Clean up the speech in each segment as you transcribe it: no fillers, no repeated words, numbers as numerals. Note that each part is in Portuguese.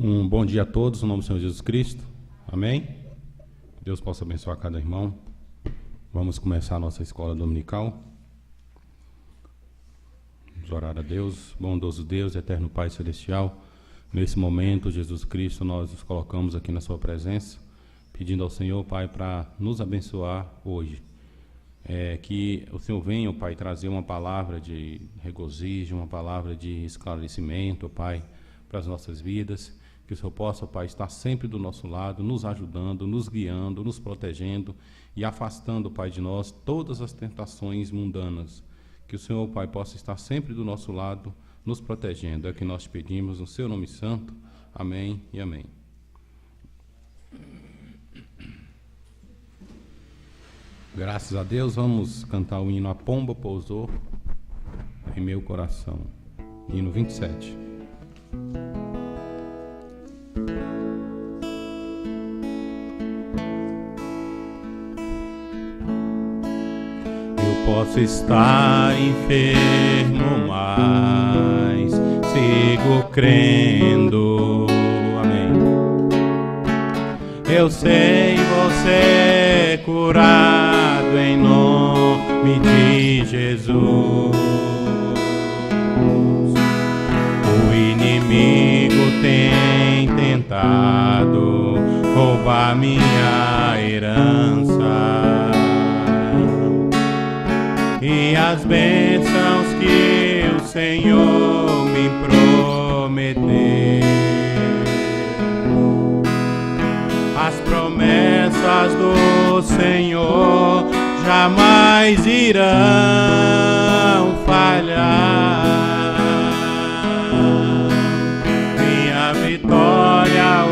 Um bom dia a todos, no nome do Senhor Jesus Cristo. Amém? Que Deus possa abençoar cada irmão. Vamos começar a nossa escola dominical. Vamos orar a Deus, bondoso Deus, eterno Pai Celestial. Nesse momento, Jesus Cristo, nós nos colocamos aqui na sua presença, pedindo ao Senhor, Pai, para nos abençoar hoje. Que o Senhor venha, Pai, trazer uma palavra de regozijo, uma palavra de esclarecimento, Pai, para as nossas vidas. Que o Senhor possa, Pai, estar sempre do nosso lado, nos ajudando, nos guiando, nos protegendo e afastando, Pai, de nós todas as tentações mundanas. Que o Senhor, Pai, possa estar sempre do nosso lado, nos protegendo. É o que nós pedimos no Seu nome santo. Amém e amém. Graças a Deus, vamos cantar o hino A Pomba Pousou em Meu Coração. Hino 27. Posso estar enfermo, mas sigo crendo. Amém. Eu sei você curado em nome de Jesus. O inimigo tem tentado roubar minha herança e as bênçãos que o Senhor me prometeu. As promessas do Senhor jamais irão falhar. Minha vitória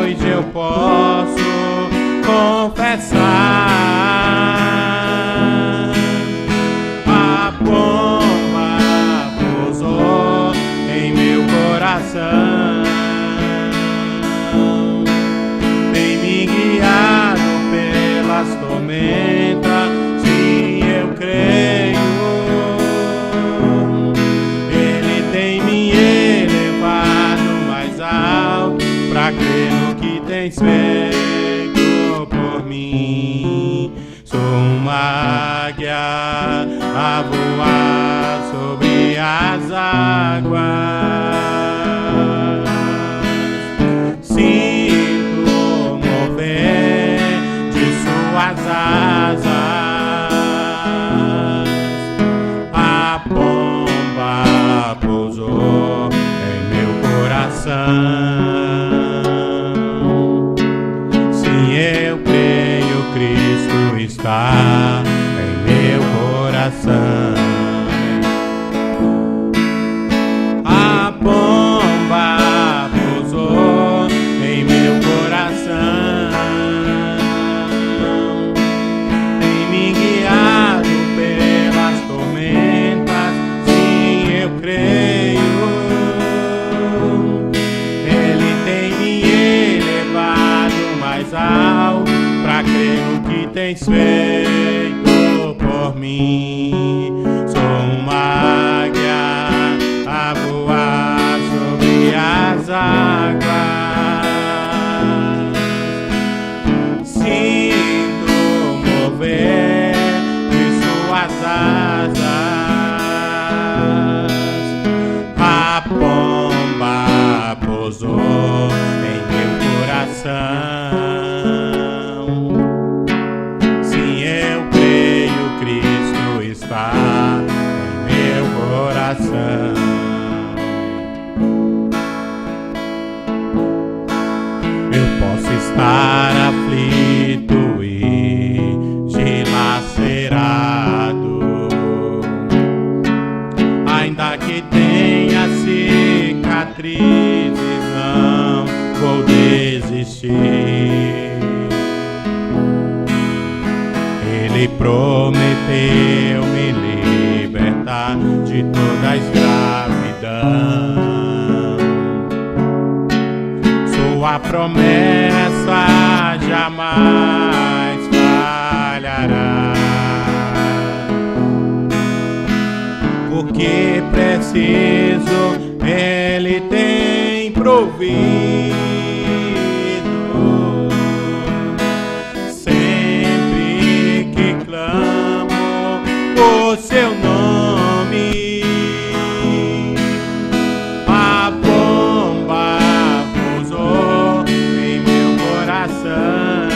hoje eu posso confessar. Pomba pousou em meu coração, tem me guiado pelas tormentas. Sim, eu creio, Ele tem me elevado mais alto pra crer no que tens feito por mim. Sou uma águia a voar sobre as águas. Sinto mover de suas asas. A pomba pousou em meu coração. Sim, eu creio, Cristo está em meu coração. A pomba pousou em meu coração, tem me guiado pelas tormentas. Sim, eu creio, Ele tem me elevado mais alto pra crer no que tens feito por mim. Sou uma águia a voar sobre as águas. Sinto mover de suas asas. A pomba pousou em meu coração. Está em meu coração. Eu posso estar aflito e dilacerado, ainda que tenha cicatrizes, não vou desistir. Ele prometeu me libertar de toda a escravidão. Sua promessa jamais falhará, porque preciso, Ele tem prometido. provido. Sempre que clamo por seu nome, a pomba pousou em meu coração.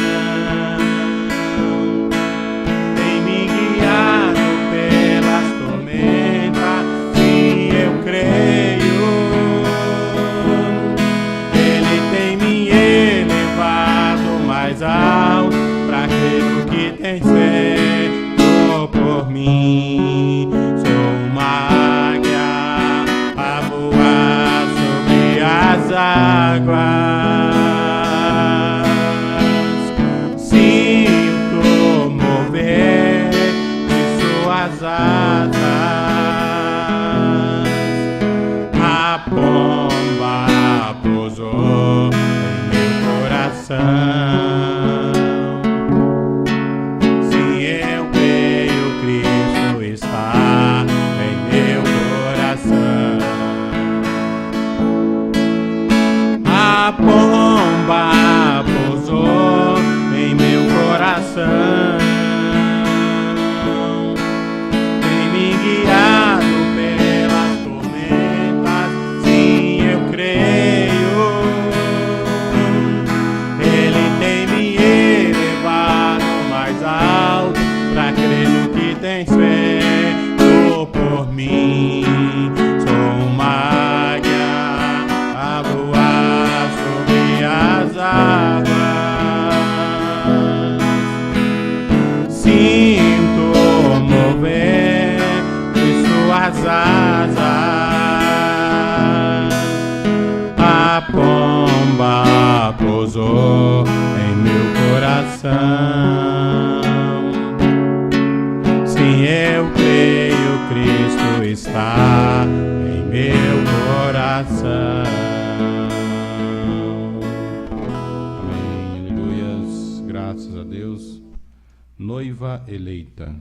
Tem me guiado pelas tormentas, sim, eu creio. Ele tem me elevado mais alto pra aquilo que tem feito por mim. Sou uma águia a voar sobre as águas. Sinto mover de suas asas. A pomba pousou em meu coração. Sim, eu creio, Cristo está em meu coração. A pomba pousou em meu coração. Tem me guiado pelas tormentas, sim, eu creio. Ele tem me elevado mais alto pra crer no que tens feito por mim. Sou uma águia a voar sobre as águas. Sinto mover de suas asas. A pomba pousou em meu coração. Sim, eu creio, Cristo está em meu coração. Amém, aleluias, graças a Deus. Noiva eleita,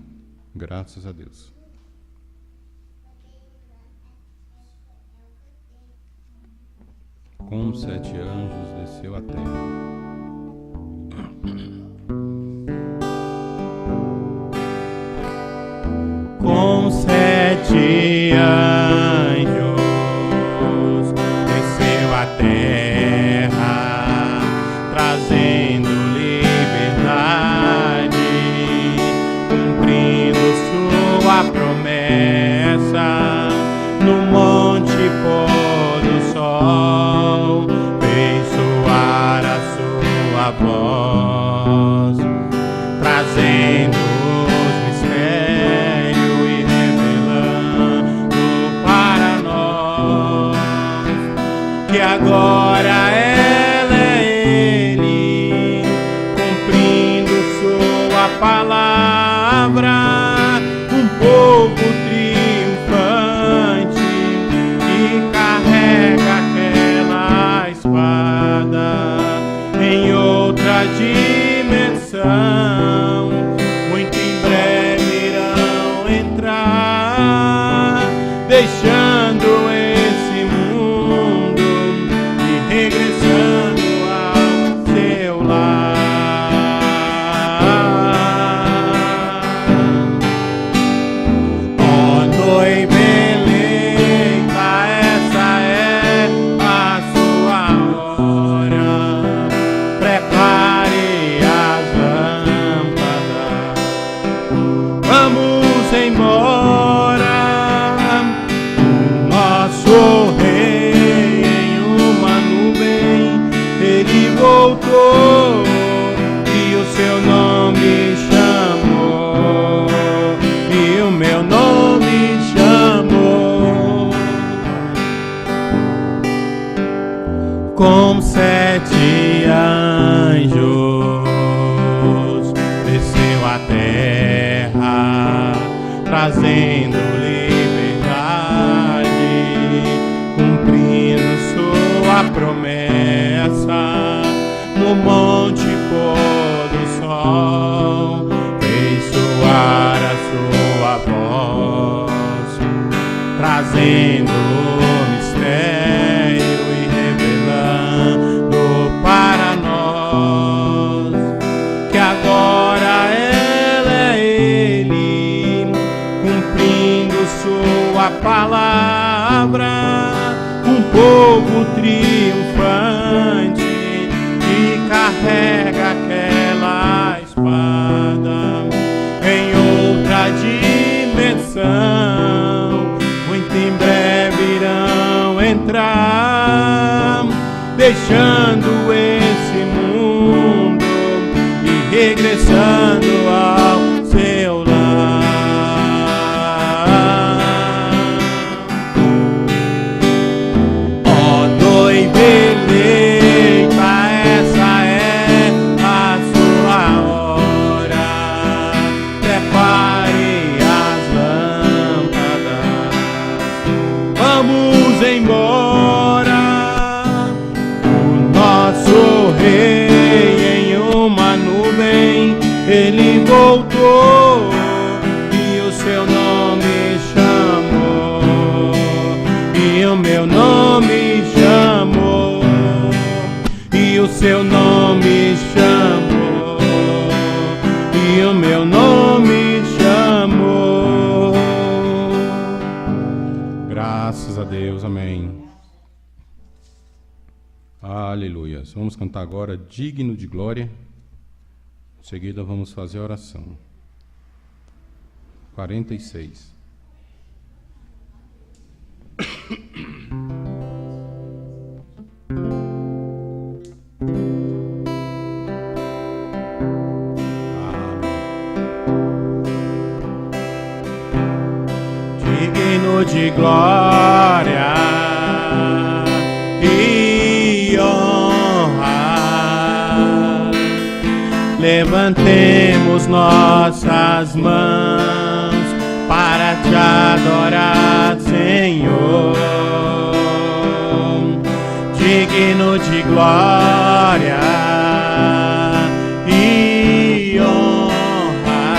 graças a Deus. Com 7 anjos desceu à terra. Com 7 anjos desceu à terra, trazendo liberdade, cumprindo sua promessa. No monte pôr do sol, fez soar a sua voz, trazendo os mistérios e revelando para nós que agora ela é Ele, cumprindo sua palavra. Um povo triunfante que carrega aquela espada em outra dimensão. Muito em breve irão entrar, deixando esse mundo e regressando ao seu lar. Ó noiva eleita, essa é a sua hora. Prepare as lâmpadas, vamos embora. O nosso rei em uma nuvem, ele voltou e o seu nome chamou, e o meu nome chamou. Com 7 anjos desceu à terra, trazendo liberdade, cumprindo sua promessa. No monte pôr do sol, fez soar a sua voz, trazendo o mistério e revelando deixando esse mundo e regressando ao seu lar. Ó noiva eleita, essa é a sua hora. Prepare as lâmpadas, vamos embora. O nosso rei em uma nuvem, ele voltou e o seu nome chamou, e o meu nome chamou, e o seu nome chamou, e o meu nome chamou. Graças a Deus, amém. Aleluia. Vamos cantar agora Digno de Glória. Em seguida vamos fazer a oração. 46. Digno de glória e honra, levantemos nossas mãos para te adorar, Senhor. Digno de glória e honra,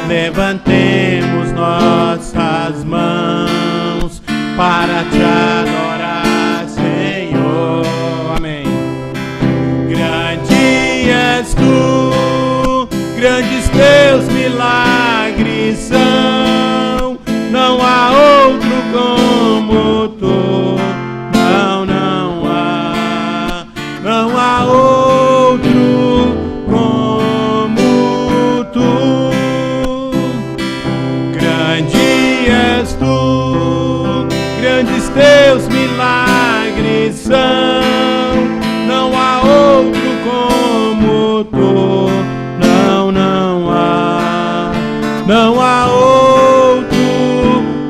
levantemos nossas mãos para te adorar, Senhor. Amém. Grande és tu, grandes teus milagres são, não há outro como tu, não há, não há outro como tu. Grande és tu, grandes teus milagres são, não há outro como tu, não há, não há outro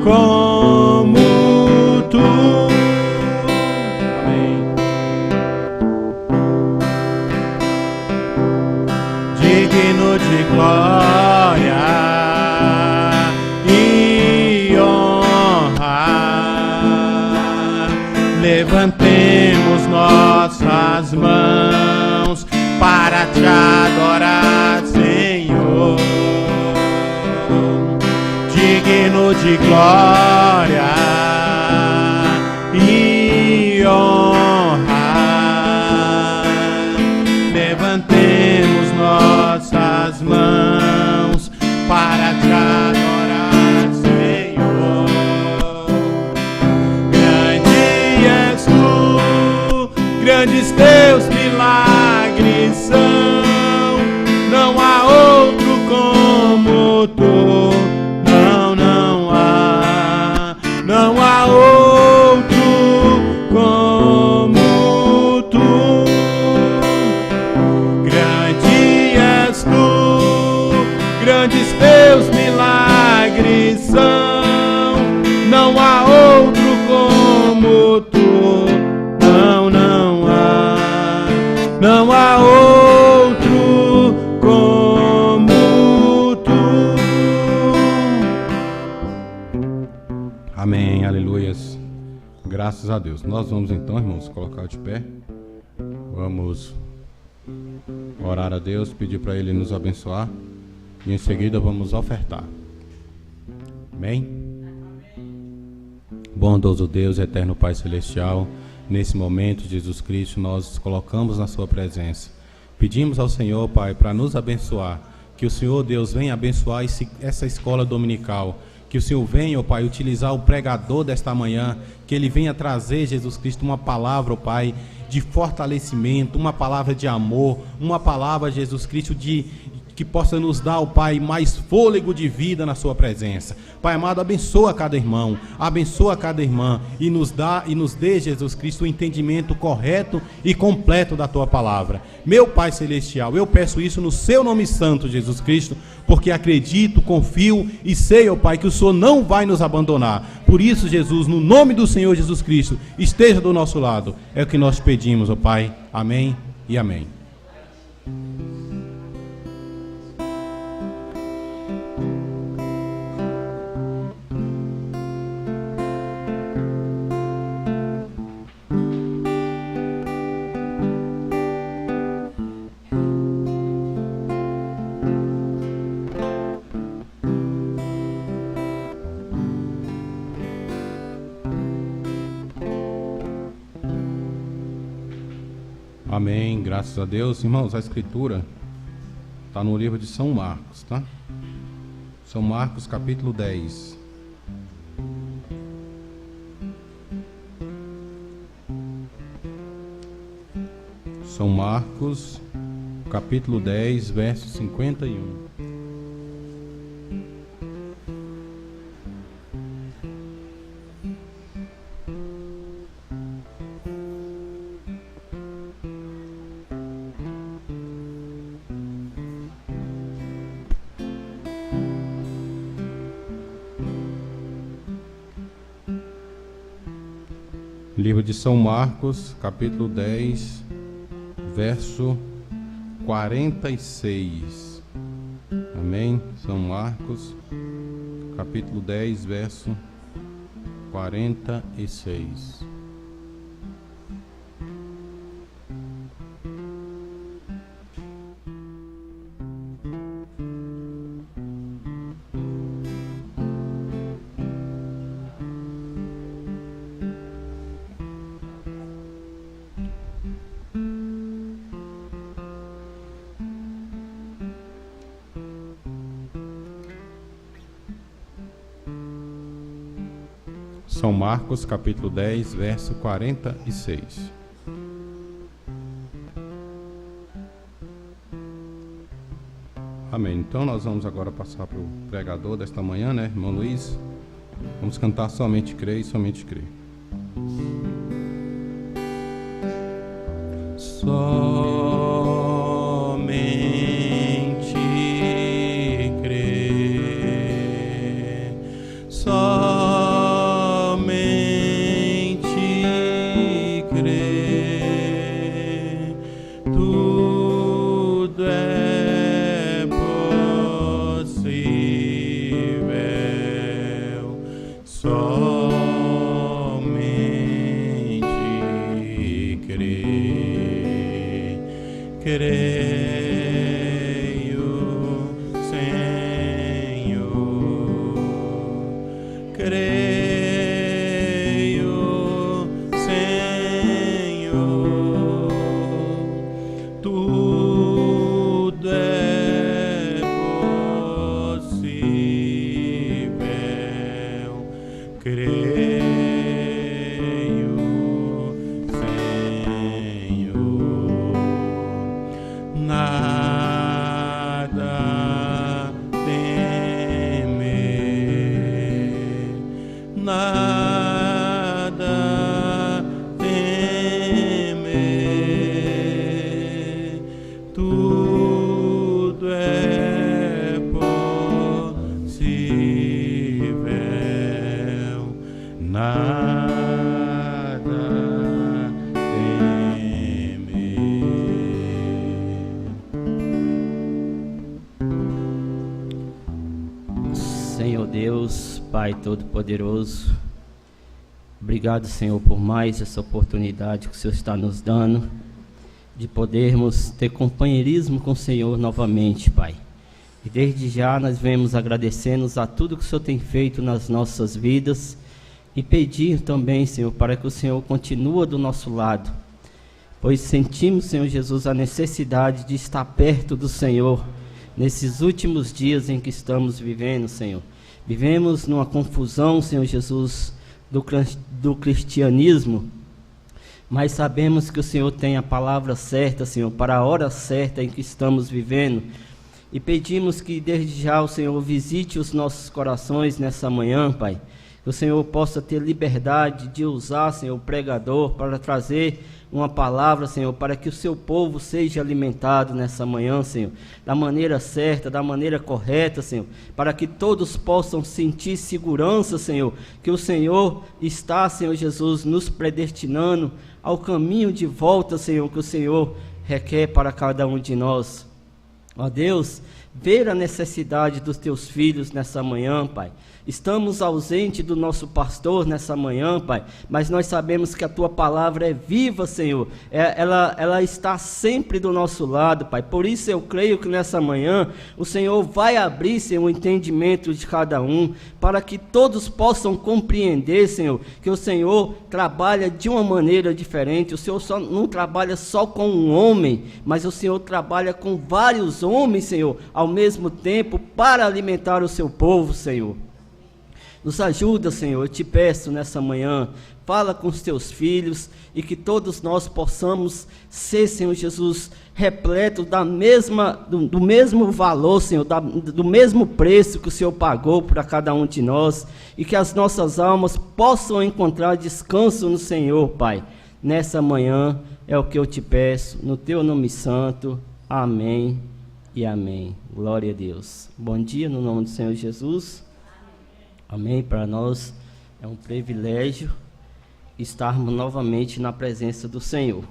como tu. Amém. Digno de glória e honra, levantemos nossas mãos para te adorar, Senhor. Digno de glória e honra, levantemos nossas mãos para te adorar, Senhor. Grande és tu, grandes teus milagres são, não há outro como tu, não há, não há outro como tu. Grande és tu, grandes teus milagres são, não há outro como tu, não há, não há outro como tu. Amém, aleluias. Graças a Deus. Nós vamos então, irmãos, colocar de pé. Vamos orar a Deus, pedir para Ele nos abençoar. E em seguida vamos ofertar. Amém? Bondoso Deus, eterno Pai Celestial, nesse momento, Jesus Cristo, nós nos colocamos na Sua presença. Pedimos ao Senhor, Pai, para nos abençoar. Que o Senhor, Deus, venha abençoar essa escola dominical. Que o Senhor venha, ó Pai, utilizar o pregador desta manhã, que ele venha trazer, Jesus Cristo, uma palavra, ó Pai, de fortalecimento, uma palavra de amor, uma palavra, Jesus Cristo, que possa nos dar, ó Pai, mais fôlego de vida na sua presença. Pai amado, abençoa cada irmão, abençoa cada irmã e nos dê, Jesus Cristo, o entendimento correto e completo da tua palavra. Meu Pai Celestial, eu peço isso no seu nome santo, Jesus Cristo, porque acredito, confio e sei, ó Pai, que o Senhor não vai nos abandonar. Por isso, Jesus, no nome do Senhor Jesus Cristo, esteja do nosso lado. É o que nós pedimos, ó Pai. Amém e amém. Amém, graças a Deus. Irmãos, a escritura está no livro de São Marcos, tá? São Marcos, capítulo 10. São Marcos, capítulo 10, verso 51. Livro de São Marcos, capítulo 10, verso 46. Amém? São Marcos, capítulo 10, verso 46. São Marcos, capítulo 10, verso 46. Amém. Então nós vamos agora passar para o pregador desta manhã, né, irmão Luiz? Vamos cantar Somente Crer e Somente Crer. Somente crer, somente crer, tudo é possível, somente crer, creio, Senhor, creio, Senhor, tudo é possível, creio, Senhor, nada temer, nada temer, tudo é possível, nada temer. Senhor Deus, Pai Todo-Poderoso, obrigado, Senhor, por mais essa oportunidade que o Senhor está nos dando de podermos ter companheirismo com o Senhor novamente, Pai. E desde já nós vemos agradecendo a tudo que o Senhor tem feito nas nossas vidas e pedir também, Senhor, para que o Senhor continue do nosso lado, pois sentimos, Senhor Jesus, a necessidade de estar perto do Senhor nesses últimos dias em que estamos vivendo, Senhor. Vivemos numa confusão, Senhor Jesus, do cristianismo, mas sabemos que o Senhor tem a palavra certa, Senhor, para a hora certa em que estamos vivendo. E pedimos que desde já o Senhor visite os nossos corações nessa manhã, Pai. Que o Senhor possa ter liberdade de usar, Senhor, o pregador para trazer uma palavra, Senhor, para que o seu povo seja alimentado nessa manhã, Senhor, da maneira certa, da maneira correta, Senhor, para que todos possam sentir segurança, Senhor, que o Senhor está, Senhor Jesus, nos predestinando ao caminho de volta, Senhor, que o Senhor requer para cada um de nós. Ó Deus, ver a necessidade dos teus filhos nessa manhã, Pai. Estamos ausentes do nosso pastor nessa manhã, Pai, mas nós sabemos que a Tua palavra é viva, Senhor. Ela está sempre do nosso lado, Pai. Por isso eu creio que nessa manhã o Senhor vai abrir, Senhor, o entendimento de cada um, para que todos possam compreender, Senhor, que o Senhor trabalha de uma maneira diferente. O Senhor não trabalha só com um homem, mas o Senhor trabalha com vários homens, Senhor, ao mesmo tempo, para alimentar o seu povo, Senhor. Nos ajuda, Senhor, eu te peço nessa manhã, fala com os teus filhos e que todos nós possamos ser, Senhor Jesus, repleto do mesmo valor, Senhor, do mesmo preço que o Senhor pagou para cada um de nós, e que as nossas almas possam encontrar descanso no Senhor, Pai. Nessa manhã é o que eu te peço, no teu nome santo, amém e amém. Glória a Deus. Bom dia no nome do Senhor Jesus. Amém. Para nós é um privilégio estarmos novamente na presença do Senhor.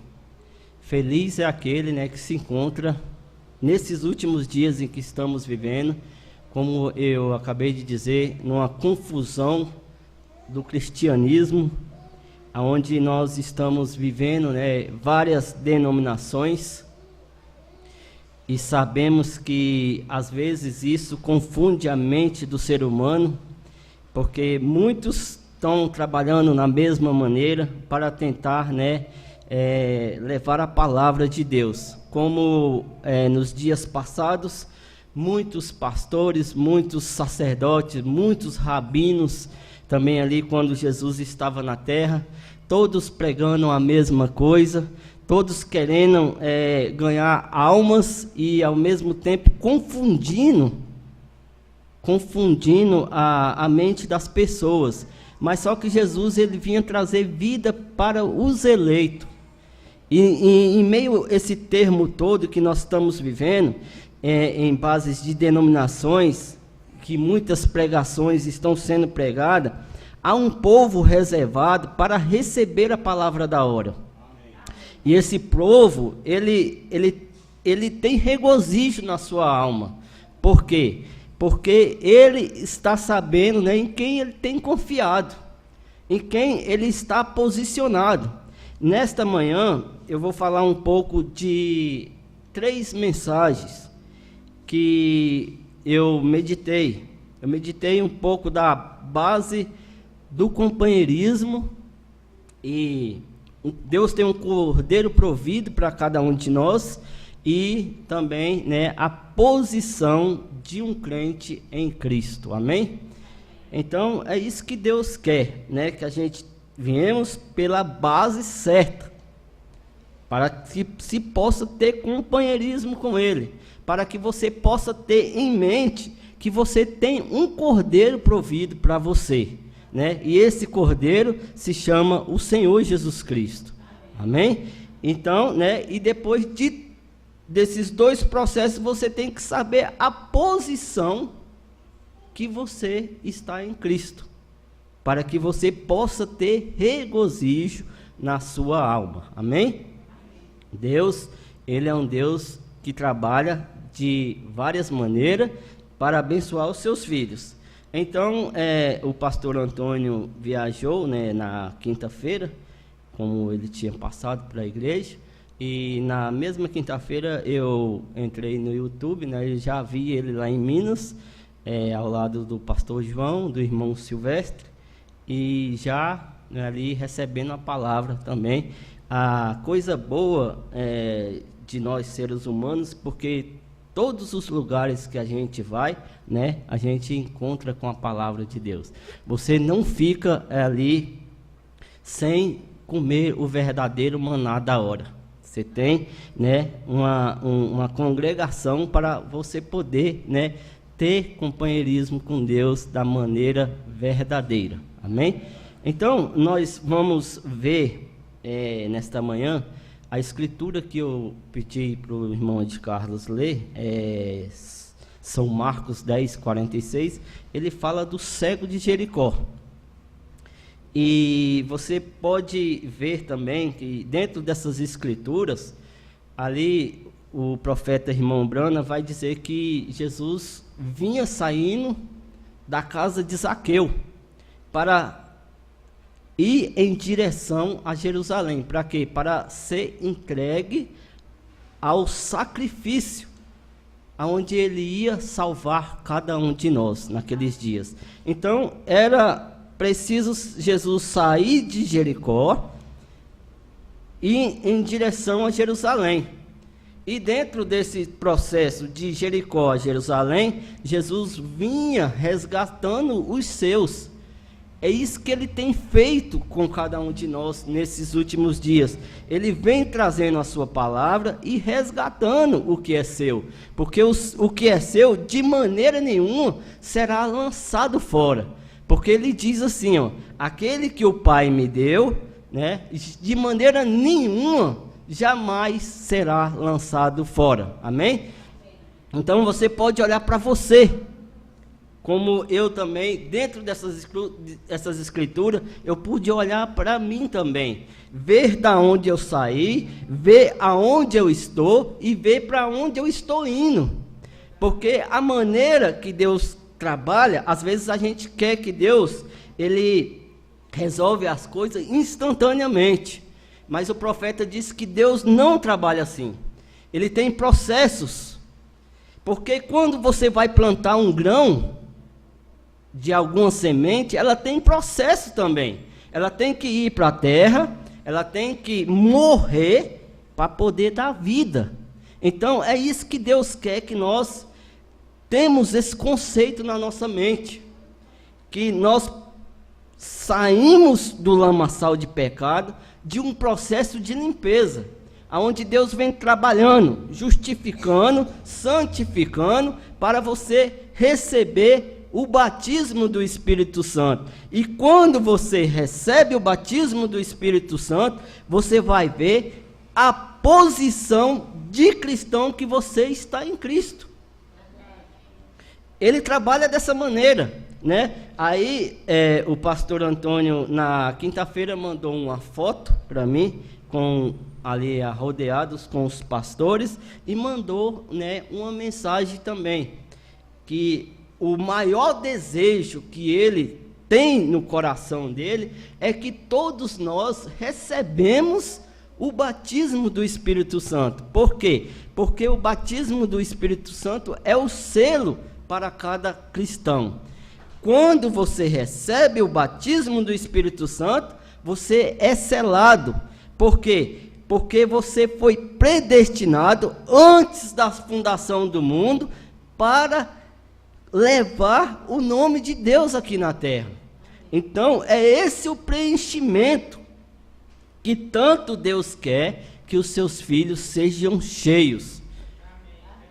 Feliz é aquele, né, que se encontra nesses últimos dias em que estamos vivendo, como eu acabei de dizer, numa confusão do cristianismo, onde nós estamos vivendo, né, várias denominações, e sabemos que às vezes isso confunde a mente do ser humano, porque muitos estão trabalhando na mesma maneira para tentar, né, levar a palavra de Deus. Como nos dias passados, muitos pastores, muitos sacerdotes, muitos rabinos, também ali quando Jesus estava na terra, todos pregando a mesma coisa, todos querendo ganhar almas e ao mesmo tempo confundindo a mente das pessoas. Mas só que Jesus, ele vinha trazer vida para os eleitos. E em meio a esse termo todo que nós estamos vivendo, em bases de denominações, que muitas pregações estão sendo pregadas, há um povo reservado para receber a palavra da hora. E esse povo, ele tem regozijo na sua alma. Por quê? Porque ele está sabendo, né, em quem ele tem confiado, em quem ele está posicionado. Nesta manhã, eu vou falar um pouco de 3 mensagens que eu meditei. Eu meditei um pouco da base do companheirismo, e Deus tem um cordeiro provido para cada um de nós, e também, né, a posição de um crente em Cristo, amém? Então, é isso que Deus quer, né, que a gente viemos pela base certa, para que se possa ter companheirismo com Ele, para que você possa ter em mente que você tem um cordeiro provido para você, né, e esse cordeiro se chama o Senhor Jesus Cristo, amém? Então, né, e depois desses 2 processos, você tem que saber a posição que você está em Cristo, para que você possa ter regozijo na sua alma, amém? Deus, ele é um Deus que trabalha de várias maneiras para abençoar os seus filhos. Então, o pastor Antônio viajou, né, na quinta-feira, como ele tinha passado para a igreja, e na mesma quinta-feira eu entrei no YouTube, né, eu já vi ele lá em Minas, ao lado do pastor João, do irmão Silvestre, e já, né, ali recebendo a palavra também. A coisa boa de nós seres humanos, porque todos os lugares que a gente vai, né, a gente encontra com a palavra de Deus. Você não fica ali sem comer o verdadeiro maná da hora. Você tem, né, uma congregação para você poder, né, ter companheirismo com Deus da maneira verdadeira. Amém? Então, nós vamos ver nesta manhã a escritura que eu pedi para o irmão de Carlos ler, São Marcos 10, 46, ele fala do cego de Jericó. E você pode ver também que dentro dessas escrituras, ali o profeta irmão Brana vai dizer que Jesus vinha saindo da casa de Zaqueu para ir em direção a Jerusalém. Para quê? Para ser entregue ao sacrifício, aonde ele ia salvar cada um de nós naqueles dias. Então, era preciso Jesus sair de Jericó e ir em direção a Jerusalém. E dentro desse processo de Jericó a Jerusalém, Jesus vinha resgatando os seus. É isso que ele tem feito com cada um de nós nesses últimos dias. Ele vem trazendo a sua palavra e resgatando o que é seu. Porque o que é seu, de maneira nenhuma, será lançado fora. Porque ele diz assim, ó, aquele que o Pai me deu, né, de maneira nenhuma, jamais será lançado fora. Amém? Então você pode olhar para você. Como eu também, dentro dessas escrituras, eu pude olhar para mim também. Ver da onde eu saí, ver aonde eu estou e ver para onde eu estou indo. Porque a maneira que Deus trabalha, às vezes a gente quer que Deus, ele resolve as coisas instantaneamente. Mas o profeta disse que Deus não trabalha assim. Ele tem processos. Porque quando você vai plantar um grão de alguma semente, ela tem processo também. Ela tem que ir para a terra, ela tem que morrer para poder dar vida. Então é isso que Deus quer que nós temos esse conceito na nossa mente, que nós saímos do lamaçal de pecado, de um processo de limpeza, aonde Deus vem trabalhando, justificando, santificando, para você receber o batismo do Espírito Santo. E quando você recebe o batismo do Espírito Santo, você vai ver a posição de cristão que você está em Cristo. Ele trabalha dessa maneira, né? Aí o pastor Antônio na quinta-feira mandou uma foto para mim, com ali rodeados com os pastores, e mandou, né, uma mensagem também, que o maior desejo que ele tem no coração dele é que todos nós recebemos o batismo do Espírito Santo. Por quê? Porque o batismo do Espírito Santo é o selo para cada cristão. Quando você recebe o batismo do Espírito Santo, você é selado. Por quê? Porque você foi predestinado antes da fundação do mundo para levar o nome de Deus aqui na terra. Então, é esse o preenchimento que tanto Deus quer que os seus filhos sejam cheios.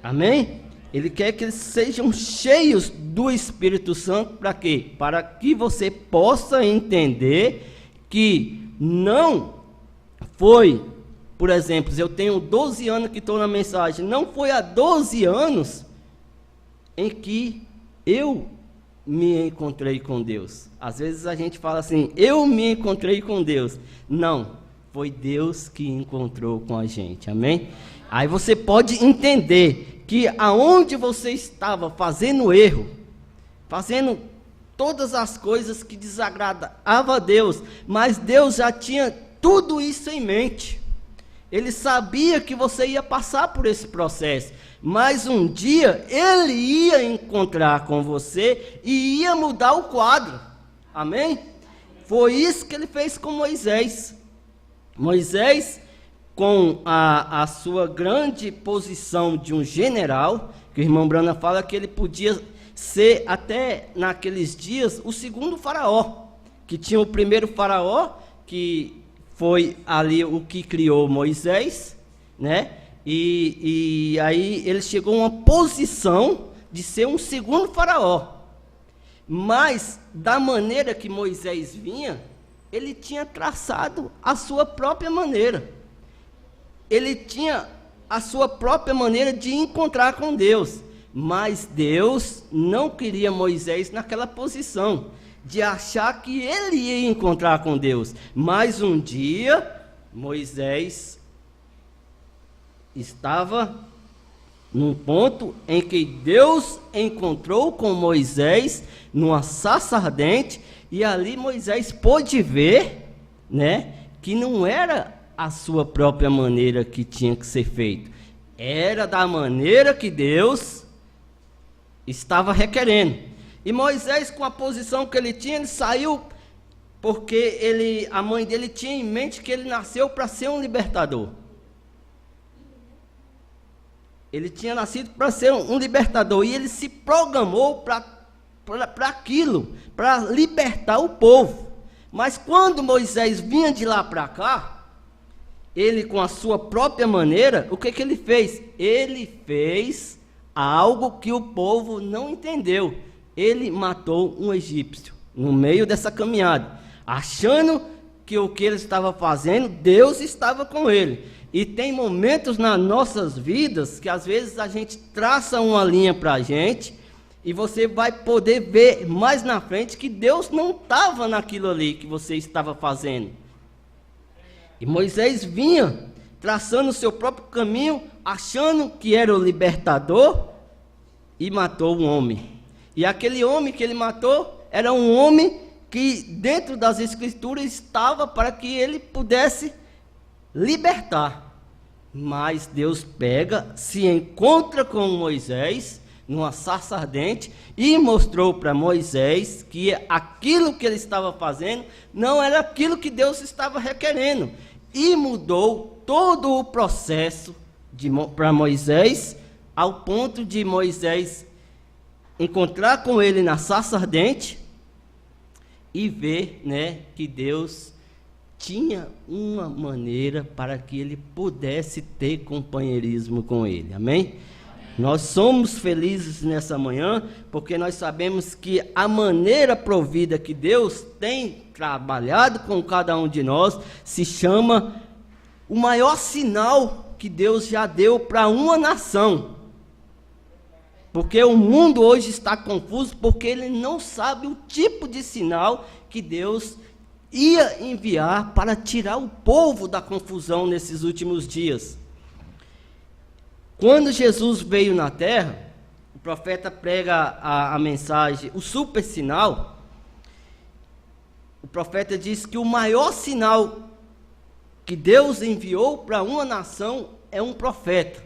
Amém? Ele quer que eles sejam cheios do Espírito Santo. Para quê? Para que você possa entender que não foi, por exemplo, eu tenho 12 anos que estou na mensagem, não foi há 12 anos em que eu me encontrei com Deus. Às vezes a gente fala assim, eu me encontrei com Deus. Não, foi Deus que encontrou com a gente, amém? Aí você pode entender que aonde você estava fazendo erro, fazendo todas as coisas que desagradavam a Deus, mas Deus já tinha tudo isso em mente. Ele sabia que você ia passar por esse processo, mas um dia Ele ia encontrar com você e ia mudar o quadro, amém? Foi isso que Ele fez com Moisés. Moisés, com a sua grande posição de um general, que o irmão Brana fala que ele podia ser, até naqueles dias, o segundo faraó, que tinha o primeiro faraó, que foi ali o que criou Moisés, né? E aí ele chegou a uma posição de ser um segundo faraó. Mas, da maneira que Moisés vinha, ele tinha traçado a sua própria maneira. Ele tinha a sua própria maneira de encontrar com Deus. Mas Deus não queria Moisés naquela posição, de achar que ele ia encontrar com Deus. Mas um dia, Moisés estava num ponto em que Deus encontrou com Moisés numa sarça ardente, e ali Moisés pôde ver, né, que não era a sua própria maneira que tinha que ser feito, era da maneira que Deus estava requerendo. E Moisés, com a posição que ele tinha, ele saiu porque a mãe dele tinha em mente que ele nasceu para ser um libertador. Ele tinha nascido para ser um libertador, e ele se programou para aquilo, para libertar o povo. Mas quando Moisés vinha de lá para cá, ele, com a sua própria maneira, o que ele fez? Ele fez algo que o povo não entendeu. Ele matou um egípcio no meio dessa caminhada, achando que o que ele estava fazendo, Deus estava com ele. E tem momentos nas nossas vidas que às vezes a gente traça uma linha para a gente, e você vai poder ver mais na frente que Deus não estava naquilo ali que você estava fazendo. E Moisés vinha traçando o seu próprio caminho, achando que era o libertador, e matou um homem. E aquele homem que ele matou era um homem que dentro das Escrituras estava para que ele pudesse libertar. Mas Deus pega, se encontra com Moisés numa sarça ardente e mostrou para Moisés que aquilo que ele estava fazendo não era aquilo que Deus estava requerendo, e mudou todo o processo para Moisés, ao ponto de Moisés encontrar com ele na sarça ardente e ver, né, que Deus tinha uma maneira para que ele pudesse ter companheirismo com ele. Amém? Nós somos felizes nessa manhã, porque nós sabemos que a maneira provida que Deus tem trabalhado com cada um de nós se chama o maior sinal que Deus já deu para uma nação. Porque o mundo hoje está confuso, porque ele não sabe o tipo de sinal que Deus ia enviar para tirar o povo da confusão nesses últimos dias. Quando Jesus veio na terra, o profeta prega a mensagem, o super sinal. O profeta diz que o maior sinal que Deus enviou para uma nação é um profeta.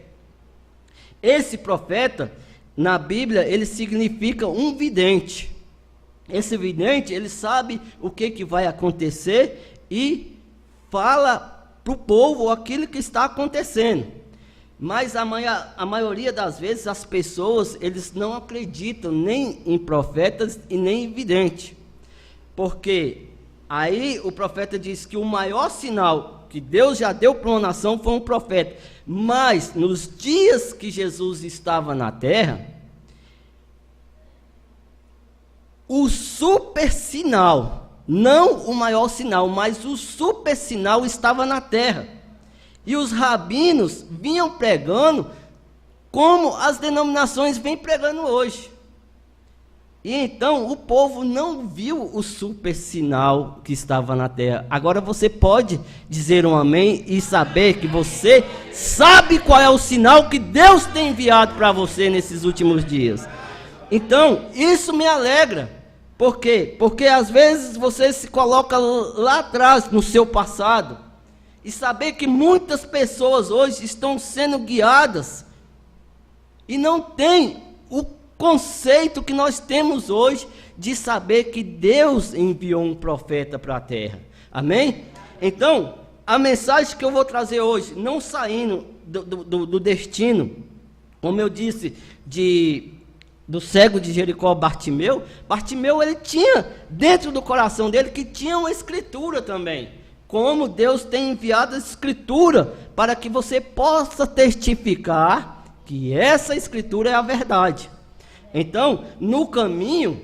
Esse profeta, na Bíblia, ele significa um vidente. Esse vidente, ele sabe o que vai acontecer e fala para o povo aquilo que está acontecendo. Mas a maioria das vezes as pessoas, eles não acreditam nem em profetas e nem em vidente. Porque aí o profeta diz que o maior sinal que Deus já deu para uma nação foi um profeta. Mas nos dias que Jesus estava na terra, o super sinal, não o maior sinal, mas o super sinal estava na terra. E os rabinos vinham pregando como as denominações vêm pregando hoje. E então o povo não viu o super sinal que estava na terra. Agora você pode dizer um amém e saber que você sabe qual é o sinal que Deus tem enviado para você nesses últimos dias. Então, isso me alegra. Por quê? Porque às vezes você se coloca lá atrás, no seu passado, e saber que muitas pessoas hoje estão sendo guiadas e não tem o conceito que nós temos hoje de saber que Deus enviou um profeta para a terra. Amém? Então, a mensagem que eu vou trazer hoje, não saindo do destino, como eu disse, do cego de Jericó, Bartimeu, ele tinha dentro do coração dele que tinha uma escritura também. como Deus tem enviado a Escritura, para que você possa testificar que essa Escritura é a verdade. Então, no caminho,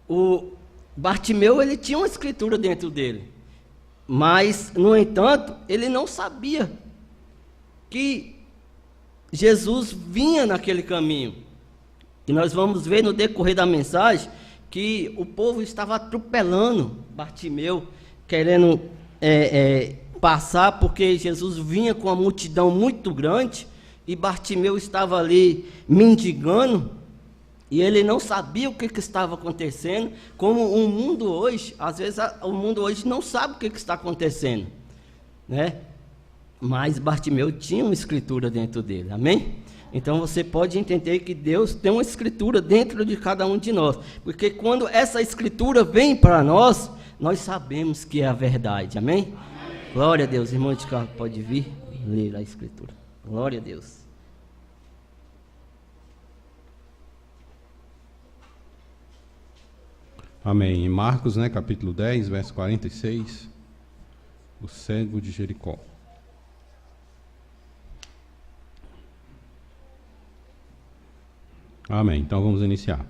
o Bartimeu, ele tinha uma Escritura dentro dele, mas, no entanto, ele não sabia que Jesus vinha naquele caminho. E nós vamos ver no decorrer da mensagem que o povo estava atropelando Bartimeu, querendo passar, porque Jesus vinha com uma multidão muito grande, e Bartimeu estava ali mendigando, e ele não sabia o que estava acontecendo, como o mundo hoje, às vezes o mundo hoje não sabe o que está acontecendo, né? Mas Bartimeu tinha uma Escritura dentro dele, amém? Então você pode entender que Deus tem uma Escritura dentro de cada um de nós, porque quando essa Escritura vem para nós, nós sabemos que é a verdade, amém? Glória a Deus. Irmão de carro, pode vir ler a Escritura. Glória a Deus. Amém. Em Marcos, capítulo 10, verso 46, o cego de Jericó. Amém. Então vamos iniciar.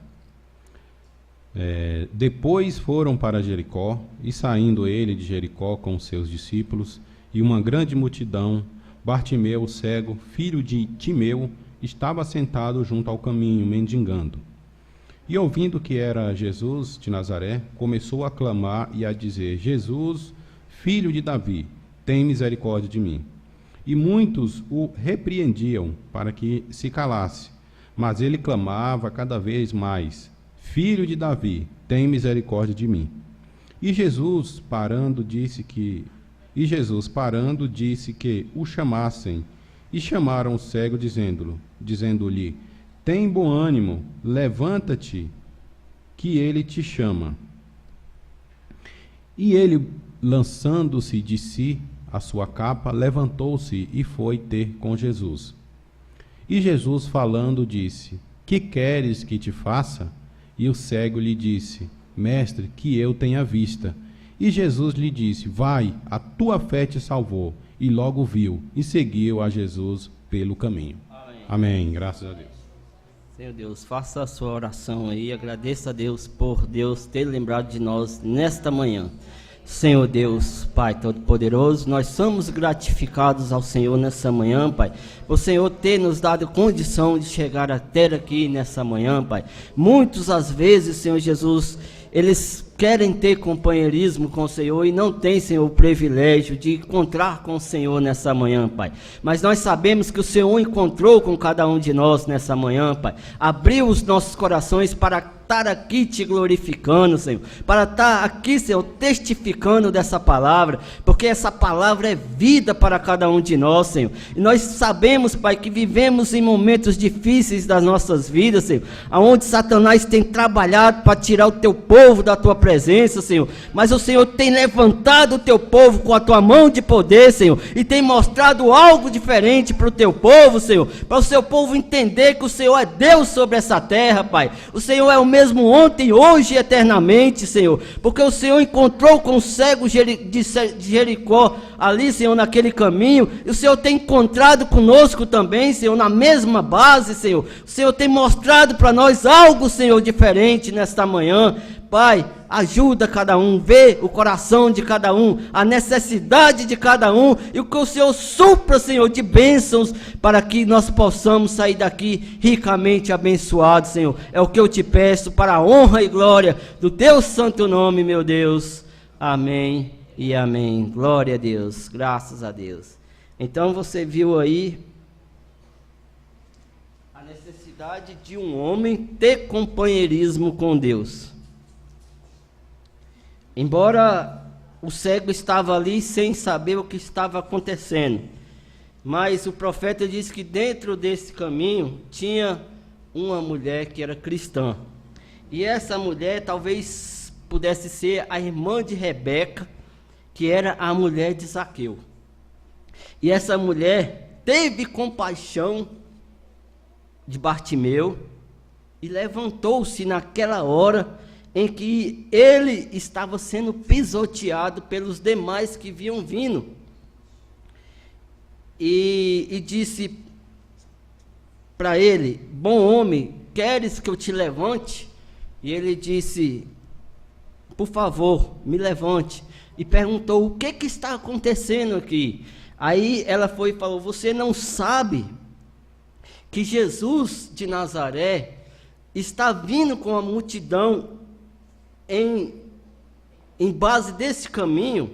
Depois foram para Jericó, e saindo ele de Jericó com os seus discípulos e uma grande multidão, Bartimeu, o cego, filho de Timeu, estava sentado junto ao caminho, mendigando. E ouvindo que era Jesus de Nazaré, começou a clamar e a dizer: Jesus, filho de Davi, tem misericórdia de mim. E muitos o repreendiam para que se calasse, mas ele clamava cada vez mais: Filho de Davi, tem misericórdia de mim. E Jesus parando disse que o chamassem, e chamaram o cego dizendo-lhe: Tem bom ânimo, levanta-te, que ele te chama. E ele, lançando-se de si a sua capa, levantou-se e foi ter com Jesus. E Jesus, falando, disse: Que queres que te faça? E o cego lhe disse: Mestre, que eu tenha vista. E Jesus lhe disse: Vai, a tua fé te salvou. E logo viu, e seguiu a Jesus pelo caminho. Amém. Amém. Graças a Deus. Senhor Deus, faça a sua oração aí, agradeça a Deus por Deus ter lembrado de nós nesta manhã. Senhor Deus, Pai Todo-Poderoso, nós somos gratificados ao Senhor nessa manhã, Pai, por o Senhor ter nos dado condição de chegar até aqui nessa manhã, Pai. Muitas às vezes, Senhor Jesus, eles querem ter companheirismo com o Senhor e não têm, Senhor, o privilégio de encontrar com o Senhor nessa manhã, Pai. Mas nós sabemos que o Senhor encontrou com cada um de nós nessa manhã, Pai. Abriu os nossos corações para estar aqui te glorificando, Senhor. Para estar aqui, Senhor, testificando dessa palavra, porque essa palavra é vida para cada um de nós, Senhor. E nós sabemos, Pai, que vivemos em momentos difíceis das nossas vidas, Senhor, aonde Satanás tem trabalhado para tirar o teu povo da tua presença, Senhor, mas o Senhor tem levantado o teu povo com a tua mão de poder, Senhor, e tem mostrado algo diferente para o teu povo, Senhor, para o seu povo entender que o Senhor é Deus sobre essa terra, Pai. O Senhor é o mesmo ontem, hoje e eternamente, Senhor, porque o Senhor encontrou com o cego de Jericó ali, Senhor, naquele caminho, e o Senhor tem encontrado conosco também, Senhor, na mesma base, Senhor. O Senhor tem mostrado para nós algo, Senhor, diferente nesta manhã. Pai, ajuda cada um, vê o coração de cada um, a necessidade de cada um, e o que o Senhor supra, Senhor, de bênçãos, para que nós possamos sair daqui ricamente abençoados, Senhor. É o que eu te peço, para a honra e glória do teu santo nome, meu Deus. Amém e amém. Glória a Deus, graças a Deus. Então você viu aí a necessidade de um homem ter companheirismo com Deus. Embora o cego estava ali sem saber o que estava acontecendo, mas o profeta disse que dentro desse caminho tinha uma mulher que era cristã. E essa mulher talvez pudesse ser a irmã de Rebeca, que era a mulher de Zaqueu. E essa mulher teve compaixão de Bartimeu e levantou-se naquela hora em que ele estava sendo pisoteado pelos demais que vinham vindo. E disse para ele: bom homem, queres que eu te levante? E ele disse: por favor, me levante. E perguntou: o que está acontecendo aqui? Aí ela foi e falou: você não sabe que Jesus de Nazaré está vindo com a multidão em base desse caminho?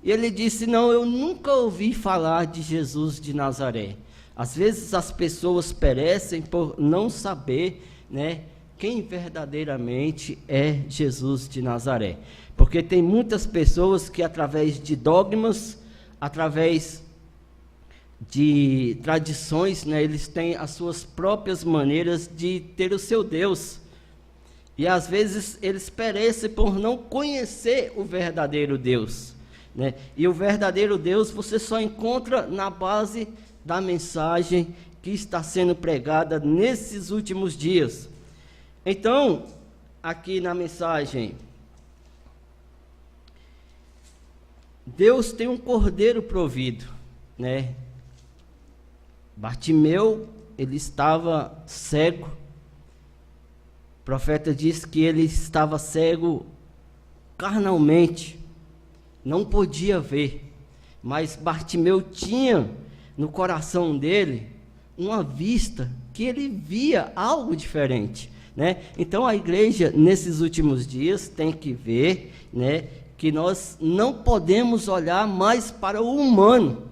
E ele disse: não, eu nunca ouvi falar de Jesus de Nazaré. Às vezes as pessoas perecem por não saber, né, quem verdadeiramente é Jesus de Nazaré. Porque tem muitas pessoas que, através de dogmas, através de tradições, né, eles têm as suas próprias maneiras de ter o seu Deus. E às vezes eles perecem por não conhecer o verdadeiro Deus, né? E o verdadeiro Deus você só encontra na base da mensagem que está sendo pregada nesses últimos dias. Então, aqui na mensagem, Deus tem um cordeiro provido, né? Bartimeu, ele estava cego. O profeta diz que ele estava cego carnalmente, não podia ver, mas Bartimeu tinha no coração dele uma vista que ele via algo diferente, né? Então a igreja nesses últimos dias tem que ver, né, que nós não podemos olhar mais para o humano,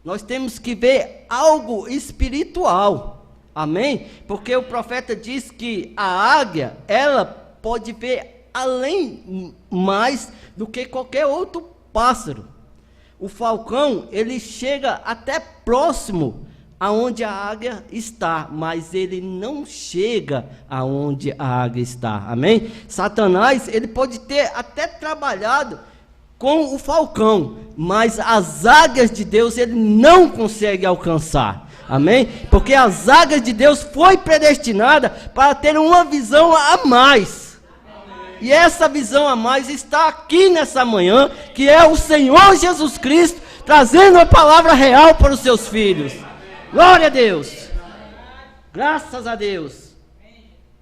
nós temos que ver algo espiritual, amém? Porque o profeta diz que a águia, ela pode ver além mais do que qualquer outro pássaro. O falcão, ele chega até próximo aonde a águia está, mas ele não chega aonde a águia está, amém? Satanás, ele pode ter até trabalhado com o falcão, mas as águias de Deus ele não consegue alcançar, amém? Porque as águias de Deus foi predestinada para ter uma visão a mais. E essa visão a mais está aqui nessa manhã, que é o Senhor Jesus Cristo, trazendo a palavra real para os seus filhos. Glória a Deus. Graças a Deus.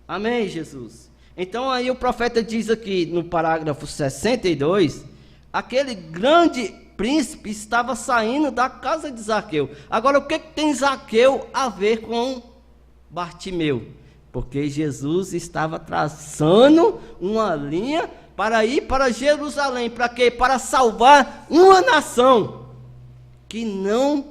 Amém, Jesus. Então aí o profeta diz aqui no parágrafo 62, aquele grande príncipe estava saindo da casa de Zaqueu. Agora o que tem Zaqueu a ver com Bartimeu? Porque Jesus estava traçando uma linha para ir para Jerusalém. Para quê? Para salvar uma nação que não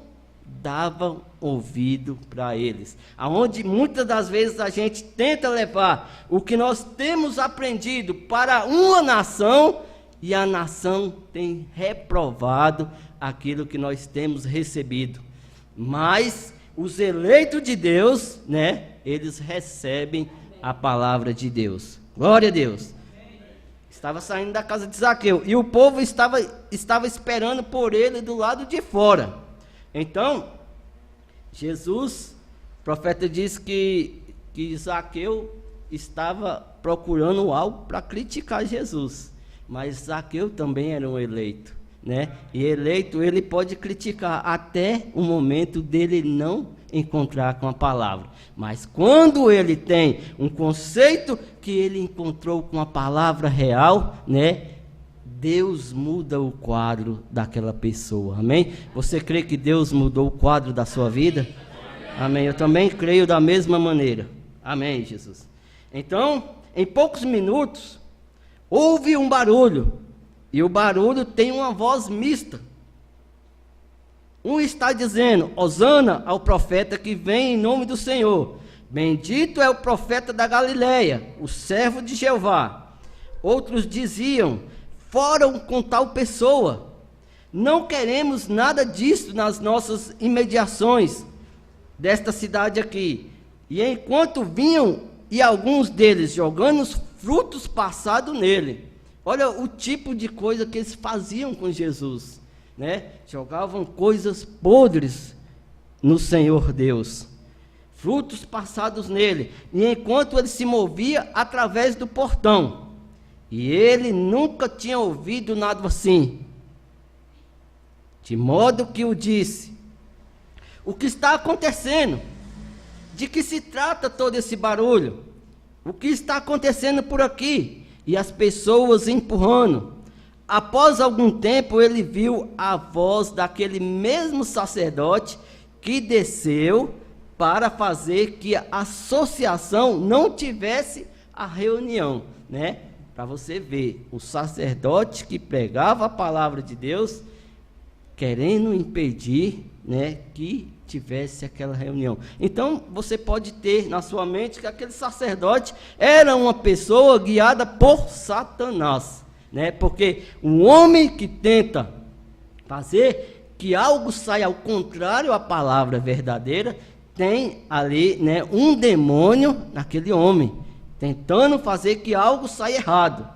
dava ouvido para eles. Aonde muitas das vezes a gente tenta levar o que nós temos aprendido para uma nação e a nação tem reprovado aquilo que nós temos recebido. Mas os eleitos de Deus, né, eles recebem a palavra de Deus. Glória a Deus. Estava saindo da casa de Zaqueu e o povo estava esperando por ele do lado de fora. Então, Jesus, o profeta diz que Zaqueu estava procurando algo para criticar Jesus. Mas Zaqueu também era um eleito, né? E eleito, ele pode criticar até o momento dele não encontrar com a palavra. Mas quando ele tem um conceito que ele encontrou com a palavra real, né? Deus muda o quadro daquela pessoa, amém? Você crê que Deus mudou o quadro da sua vida? Amém, eu também creio da mesma maneira, amém, Jesus. Então, em poucos minutos, houve um barulho, e o barulho tem uma voz mista. Um está dizendo: Hosana ao profeta que vem em nome do Senhor, bendito é o profeta da Galileia, o servo de Jeová. Outros diziam: fora com tal pessoa, não queremos nada disso nas nossas imediações desta cidade aqui. E enquanto vinham, e alguns deles jogando os frutos passados nele. Olha o tipo de coisa que eles faziam com Jesus, né? Jogavam coisas podres no Senhor Deus, frutos passados nele, e enquanto ele se movia através do portão. e ele nunca tinha ouvido nada assim. De modo que o disse: o que está acontecendo? De que se trata todo esse barulho? O que está acontecendo por aqui? E as pessoas empurrando. Após algum tempo, ele viu a voz daquele mesmo sacerdote que desceu para fazer que a associação não tivesse a reunião, né? Para você ver, o sacerdote que pregava a palavra de Deus, querendo impedir, né, que tivesse aquela reunião. Então, você pode ter na sua mente que aquele sacerdote era uma pessoa guiada por Satanás, né? Porque um homem que tenta fazer que algo saia ao contrário à palavra verdadeira, tem ali, né, um demônio naquele homem, tentando fazer que algo saia errado.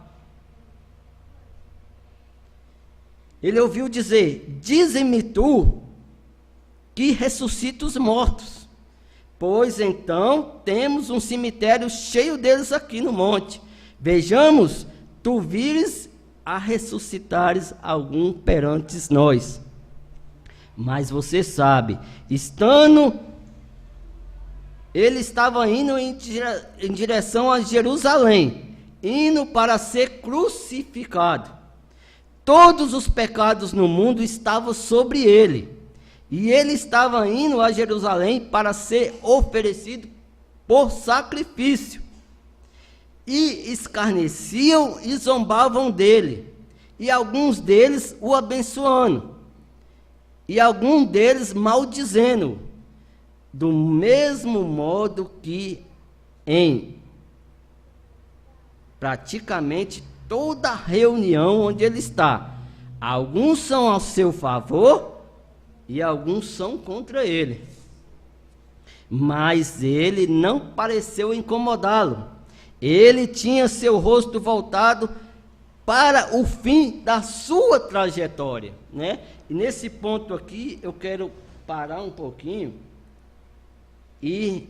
Ele ouviu dizer: dize-me tu que ressuscita os mortos, pois então temos um cemitério cheio deles aqui no monte. Vejamos, tu vires a ressuscitares algum perante nós. Mas você sabe, ele estava indo em direção a Jerusalém, indo para ser crucificado. Todos os pecados no mundo estavam sobre ele, e ele estava indo a Jerusalém para ser oferecido por sacrifício. E escarneciam e zombavam dele, e alguns deles o abençoando, e alguns deles maldizendo, do mesmo modo que em praticamente toda reunião onde ele está, alguns são ao seu favor e alguns são contra ele. Mas ele não pareceu incomodá-lo. Ele tinha seu rosto voltado para o fim da sua trajetória, né? E nesse ponto aqui eu quero parar um pouquinho e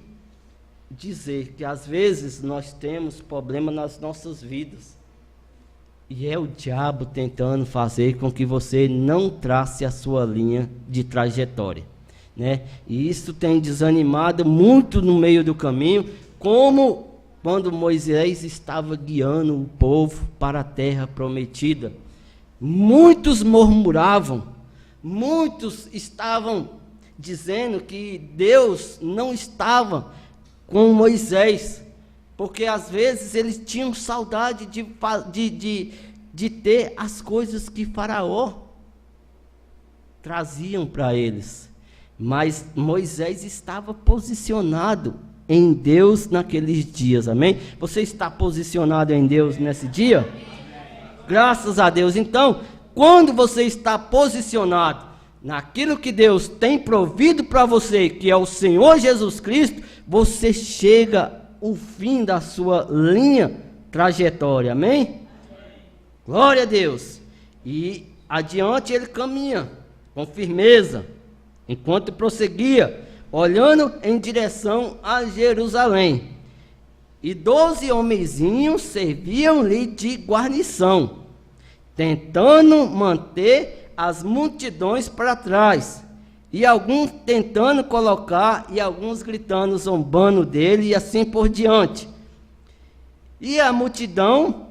dizer que às vezes nós temos problema nas nossas vidas, e é o diabo tentando fazer com que você não trace a sua linha de trajetória, né? E isso tem desanimado muito no meio do caminho, como quando Moisés estava guiando o povo para a terra prometida. Muitos murmuravam, muitos estavam dizendo que Deus não estava com Moisés, porque às vezes eles tinham saudade de ter as coisas que Faraó traziam para eles. Mas Moisés estava posicionado em Deus naqueles dias, amém? Você está posicionado em Deus nesse dia? Graças a Deus. Então, quando você está posicionado naquilo que Deus tem provido para você, que é o Senhor Jesus Cristo, você chega ao fim da sua linha trajetória, amém? Glória a Deus. E adiante ele caminha com firmeza, enquanto prosseguia, olhando em direção a Jerusalém. E 12 homenzinhos serviam-lhe de guarnição, tentando manter as multidões para trás, e alguns tentando colocar, e alguns gritando, zombando dele, e assim por diante. E a multidão,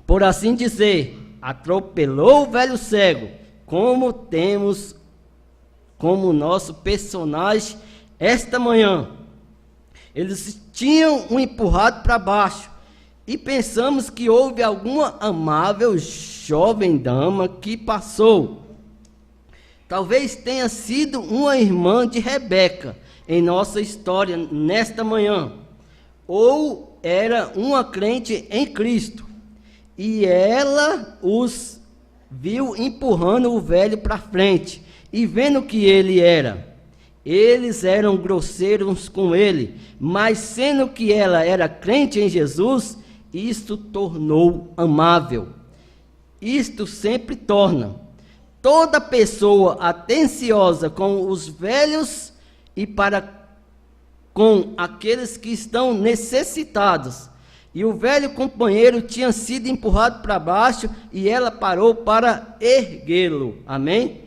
por assim dizer, atropelou o velho cego, como temos como nosso personagem esta manhã. Eles tinham o empurrado para baixo, e pensamos que houve alguma amável jovem dama que passou. Talvez tenha sido uma irmã de Rebeca em nossa história nesta manhã, ou era uma crente em Cristo, e ela os viu empurrando o velho para frente, e vendo que eles eram grosseiros com ele, mas sendo que ela era crente em Jesus, isto tornou amável. Isto sempre torna toda pessoa atenciosa com os velhos e para com aqueles que estão necessitados, E o velho companheiro tinha sido empurrado para baixo e ela parou para erguê-lo. Amém?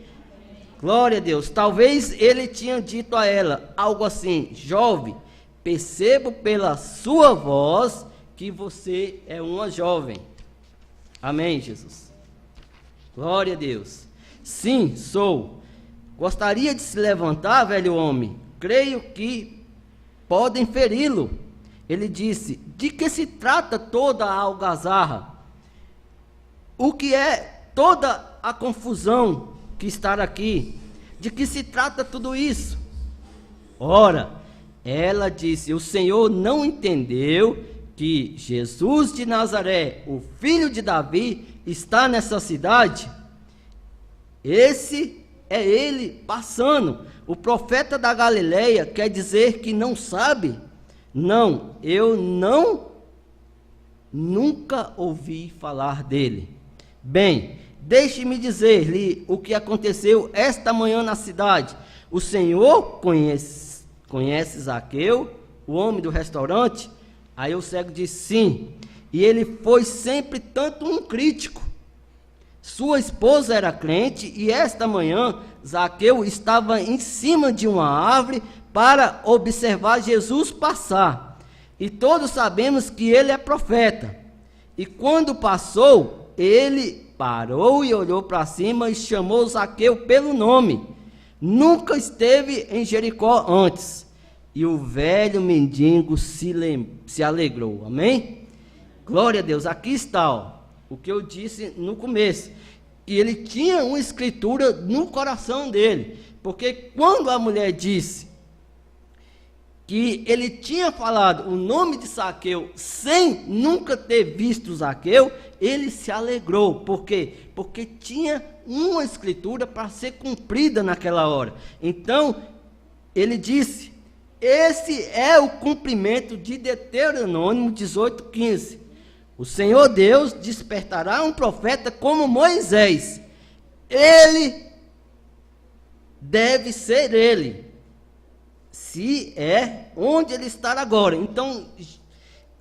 Glória a Deus. Talvez ele tinha dito a ela algo assim: jovem, percebo pela sua voz que você é uma jovem. Amém, Jesus? Glória a Deus. Sim, sou. Gostaria de se levantar, velho homem? Creio que podem feri-lo. Ele disse: de que se trata toda a algazarra? O que é toda a confusão que está aqui? De que se trata tudo isso? Ora, ela disse: o Senhor não entendeu que Jesus de Nazaré, o filho de Davi, está nessa cidade? Esse é ele passando. O profeta da Galileia quer dizer que não sabe? Não, eu nunca ouvi falar dele. Bem, deixe-me dizer-lhe o que aconteceu esta manhã na cidade. O Senhor conhece Zaqueu, o homem do restaurante? Aí o cego disse sim. E ele foi sempre tanto um crítico. Sua esposa era crente e esta manhã Zaqueu estava em cima de uma árvore para observar Jesus passar. E todos sabemos que ele é profeta. E quando passou, ele parou e olhou para cima e chamou Zaqueu pelo nome. Nunca esteve em Jericó antes. E o velho mendigo se alegrou. Amém? Glória a Deus. Aqui está o que eu disse no começo. Que ele tinha uma escritura no coração dele. Porque quando a mulher disse que ele tinha falado o nome de Zaqueu sem nunca ter visto Zaqueu, ele se alegrou. Por quê? Porque tinha uma escritura para ser cumprida naquela hora. Então, ele disse: esse é o cumprimento de Deuteronômio 18:15. O Senhor Deus despertará um profeta como Moisés. Ele deve ser ele. Se é onde ele está agora. Então,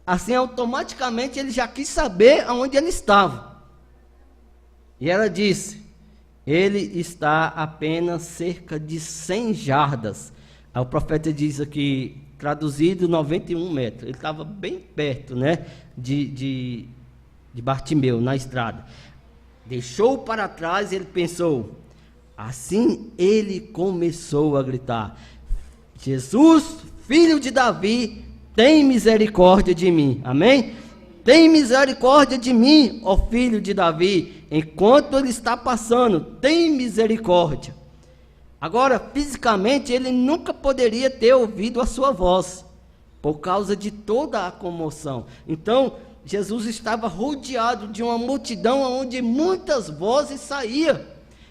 assim, automaticamente ele já quis saber aonde ele estava. E ela disse: ele está apenas cerca de 100 jardas. Aí o profeta diz aqui, traduzido, 91 metros. Ele estava bem perto, né, de Bartimeu, na estrada. Deixou para trás, ele pensou. Assim ele começou a gritar: Jesus, filho de Davi, tem misericórdia de mim. Amém? Tem misericórdia de mim, ó filho de Davi. Enquanto ele está passando, tem misericórdia. Agora, fisicamente, ele nunca poderia ter ouvido a sua voz, por causa de toda a comoção. Então, Jesus estava rodeado de uma multidão onde muitas vozes saíam.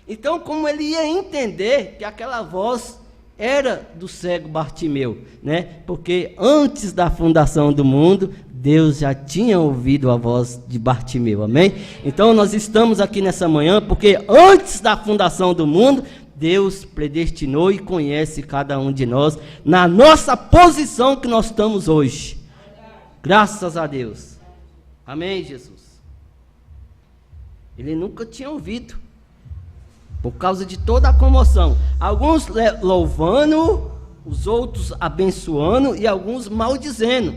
Então, como ele ia entender que aquela voz era do cego Bartimeu, né? Porque antes da fundação do mundo, Deus já tinha ouvido a voz de Bartimeu, amém? Então, nós estamos aqui nessa manhã porque antes da fundação do mundo, Deus predestinou e conhece cada um de nós na nossa posição que nós estamos hoje. Graças a Deus. Amém, Jesus? Ele nunca tinha ouvido, por causa de toda a comoção. Alguns louvando, os outros abençoando e alguns maldizendo.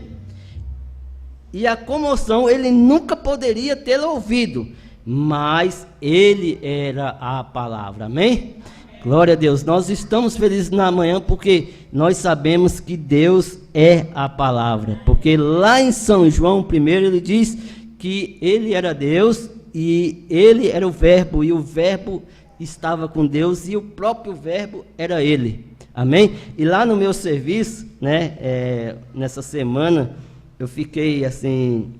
E a comoção ele nunca poderia ter ouvido, mas ele era a palavra. Amém? Glória a Deus. Nós estamos felizes na manhã porque nós sabemos que Deus é a palavra. Porque lá em São João 1 ele diz que ele era Deus e ele era o verbo, e o verbo estava com Deus e o próprio verbo era ele. Amém? E lá no meu serviço, né, nessa semana, eu fiquei assim,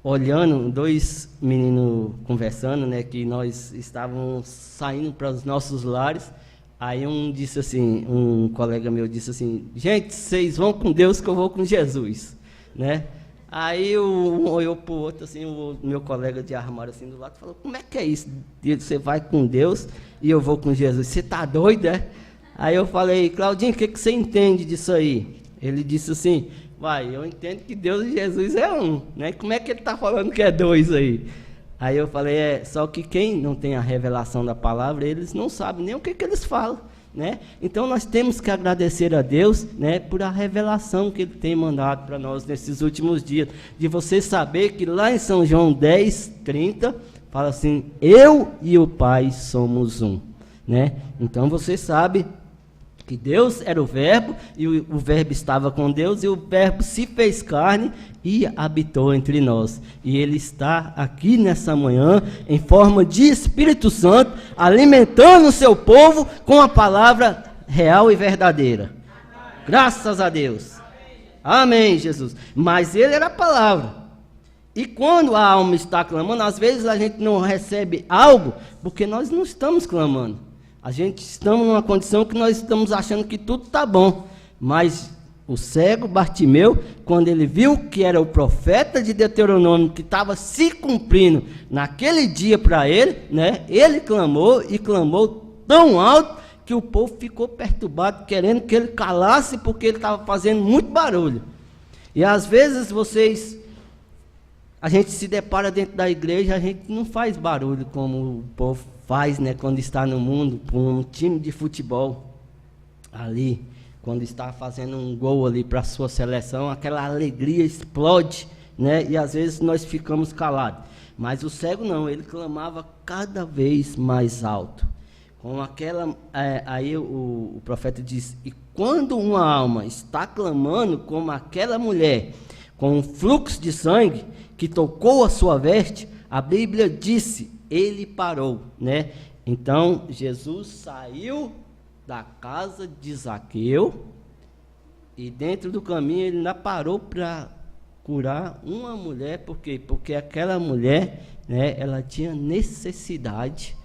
olhando, dois meninos conversando, né, que nós estávamos saindo para os nossos lares. Aí um disse assim, um colega meu disse assim: gente, vocês vão com Deus que eu vou com Jesus, né? Aí um olhou para o outro, assim, o meu colega de armário assim do lado, falou: como é que é isso? Você vai com Deus e eu vou com Jesus, você está doido, é? Aí eu falei: Claudinho, o que você entende disso aí? Ele disse assim: Vai, eu entendo que Deus e Jesus é um, né? Como é que ele está falando que é dois aí? Aí eu falei, só que quem não tem a revelação da palavra, eles não sabem nem o que eles falam, né? Então nós temos que agradecer a Deus, né, por a revelação que Ele tem mandado para nós nesses últimos dias, de você saber que lá em São João 10:30, fala assim, eu e o Pai somos um, né? Então você sabe que Deus era o Verbo, e o Verbo estava com Deus, e o Verbo se fez carne e habitou entre nós. E Ele está aqui nessa manhã, em forma de Espírito Santo, alimentando o seu povo com a palavra real e verdadeira. Graças a Deus. Amém, Jesus. Mas Ele era a palavra. E quando a alma está clamando, às vezes a gente não recebe algo, porque nós não estamos clamando. A gente estamos numa condição que nós estamos achando que tudo está bom. Mas o cego Bartimeu, quando ele viu que era o profeta de Deuteronômio que estava se cumprindo naquele dia para ele, né? Ele clamou e clamou tão alto que o povo ficou perturbado, querendo que ele calasse, porque ele estava fazendo muito barulho. E às vezes a gente se depara dentro da igreja, a gente não faz barulho como o povo faz, né, quando está no mundo, com um time de futebol ali, quando está fazendo um gol ali para a sua seleção, aquela alegria explode, né, e às vezes nós ficamos calados. Mas o cego não, ele clamava cada vez mais alto. Com aquela, aí o profeta diz, e quando uma alma está clamando como aquela mulher, com um fluxo de sangue, que tocou a sua veste, a Bíblia disse, ele parou, né? Então, Jesus saiu da casa de Zaqueu, e dentro do caminho ele ainda parou para curar uma mulher, por quê? Porque aquela mulher, né, ela tinha necessidade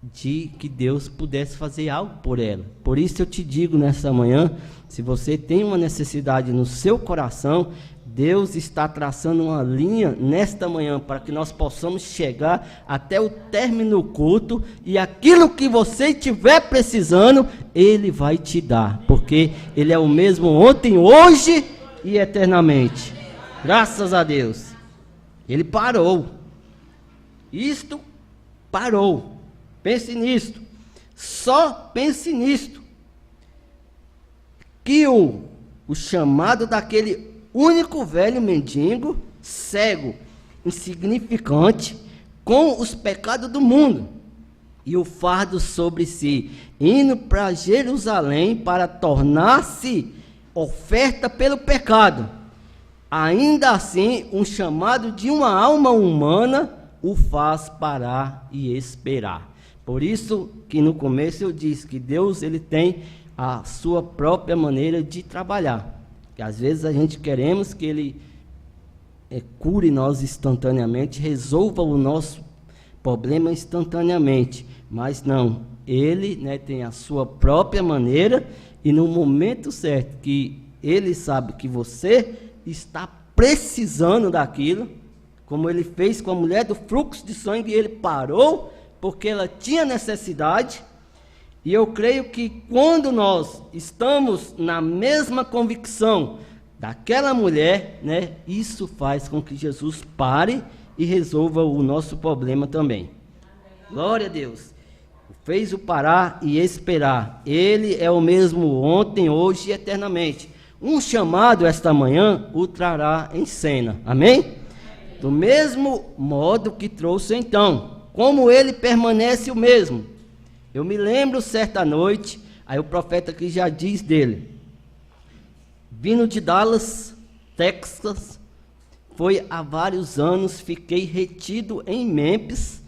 de que Deus pudesse fazer algo por ela. Por isso eu te digo nessa manhã, se você tem uma necessidade no seu coração, Deus está traçando uma linha nesta manhã para que nós possamos chegar até o término do culto, e aquilo que você estiver precisando, Ele vai te dar, porque Ele é o mesmo ontem, hoje e eternamente. Graças a Deus. Ele parou. Isto parou. Pense nisto. Só pense nisto. Que o chamado daquele único velho mendigo, cego, insignificante, com os pecados do mundo, e o fardo sobre si, indo para Jerusalém para tornar-se oferta pelo pecado. Ainda assim, um chamado de uma alma humana o faz parar e esperar. Por isso que no começo eu disse que Deus, ele tem a sua própria maneira de trabalhar. Que às vezes a gente queremos que Ele cure nós instantaneamente, resolva o nosso problema instantaneamente. Mas não, Ele, né, tem a sua própria maneira, e no momento certo que Ele sabe que você está precisando daquilo, como Ele fez com a mulher do fluxo de sangue, Ele parou porque ela tinha necessidade. E eu creio que quando nós estamos na mesma convicção daquela mulher, né, isso faz com que Jesus pare e resolva o nosso problema também. Glória a Deus. Fez o parar e esperar. Ele é o mesmo ontem, hoje e eternamente. Um chamado esta manhã o trará em cena. Amém? Do mesmo modo que trouxe então, como ele permanece o mesmo. Eu me lembro certa noite, aí o profeta aqui já diz dele, vindo de Dallas, Texas, foi há vários anos, fiquei retido em Memphis,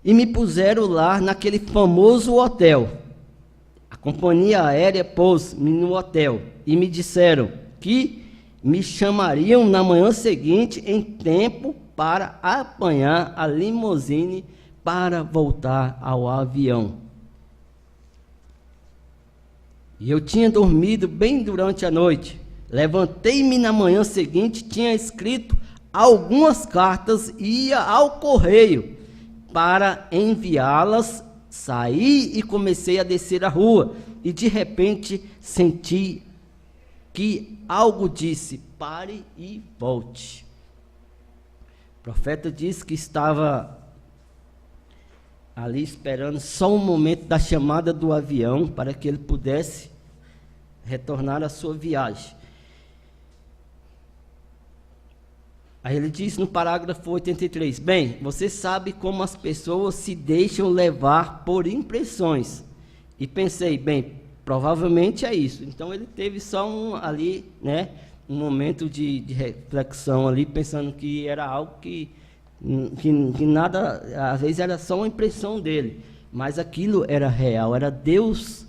e me puseram lá naquele famoso hotel. A companhia aérea pôs-me no hotel, e me disseram que me chamariam na manhã seguinte em tempo para apanhar a limusine para voltar ao avião. E eu tinha dormido bem durante a noite. Levantei-me na manhã seguinte, tinha escrito algumas cartas e ia ao correio para enviá-las. Saí e comecei a descer a rua, e de repente senti que algo disse: pare e volte. O profeta disse que estava ali esperando só um momento da chamada do avião para que ele pudesse retornar à sua viagem. Aí ele diz no parágrafo 83, bem, você sabe como as pessoas se deixam levar por impressões. E pensei, bem, provavelmente é isso. Então ele teve só um momento de reflexão ali, pensando que era algo que nada, às vezes era só uma impressão dele. Mas aquilo era real, era Deus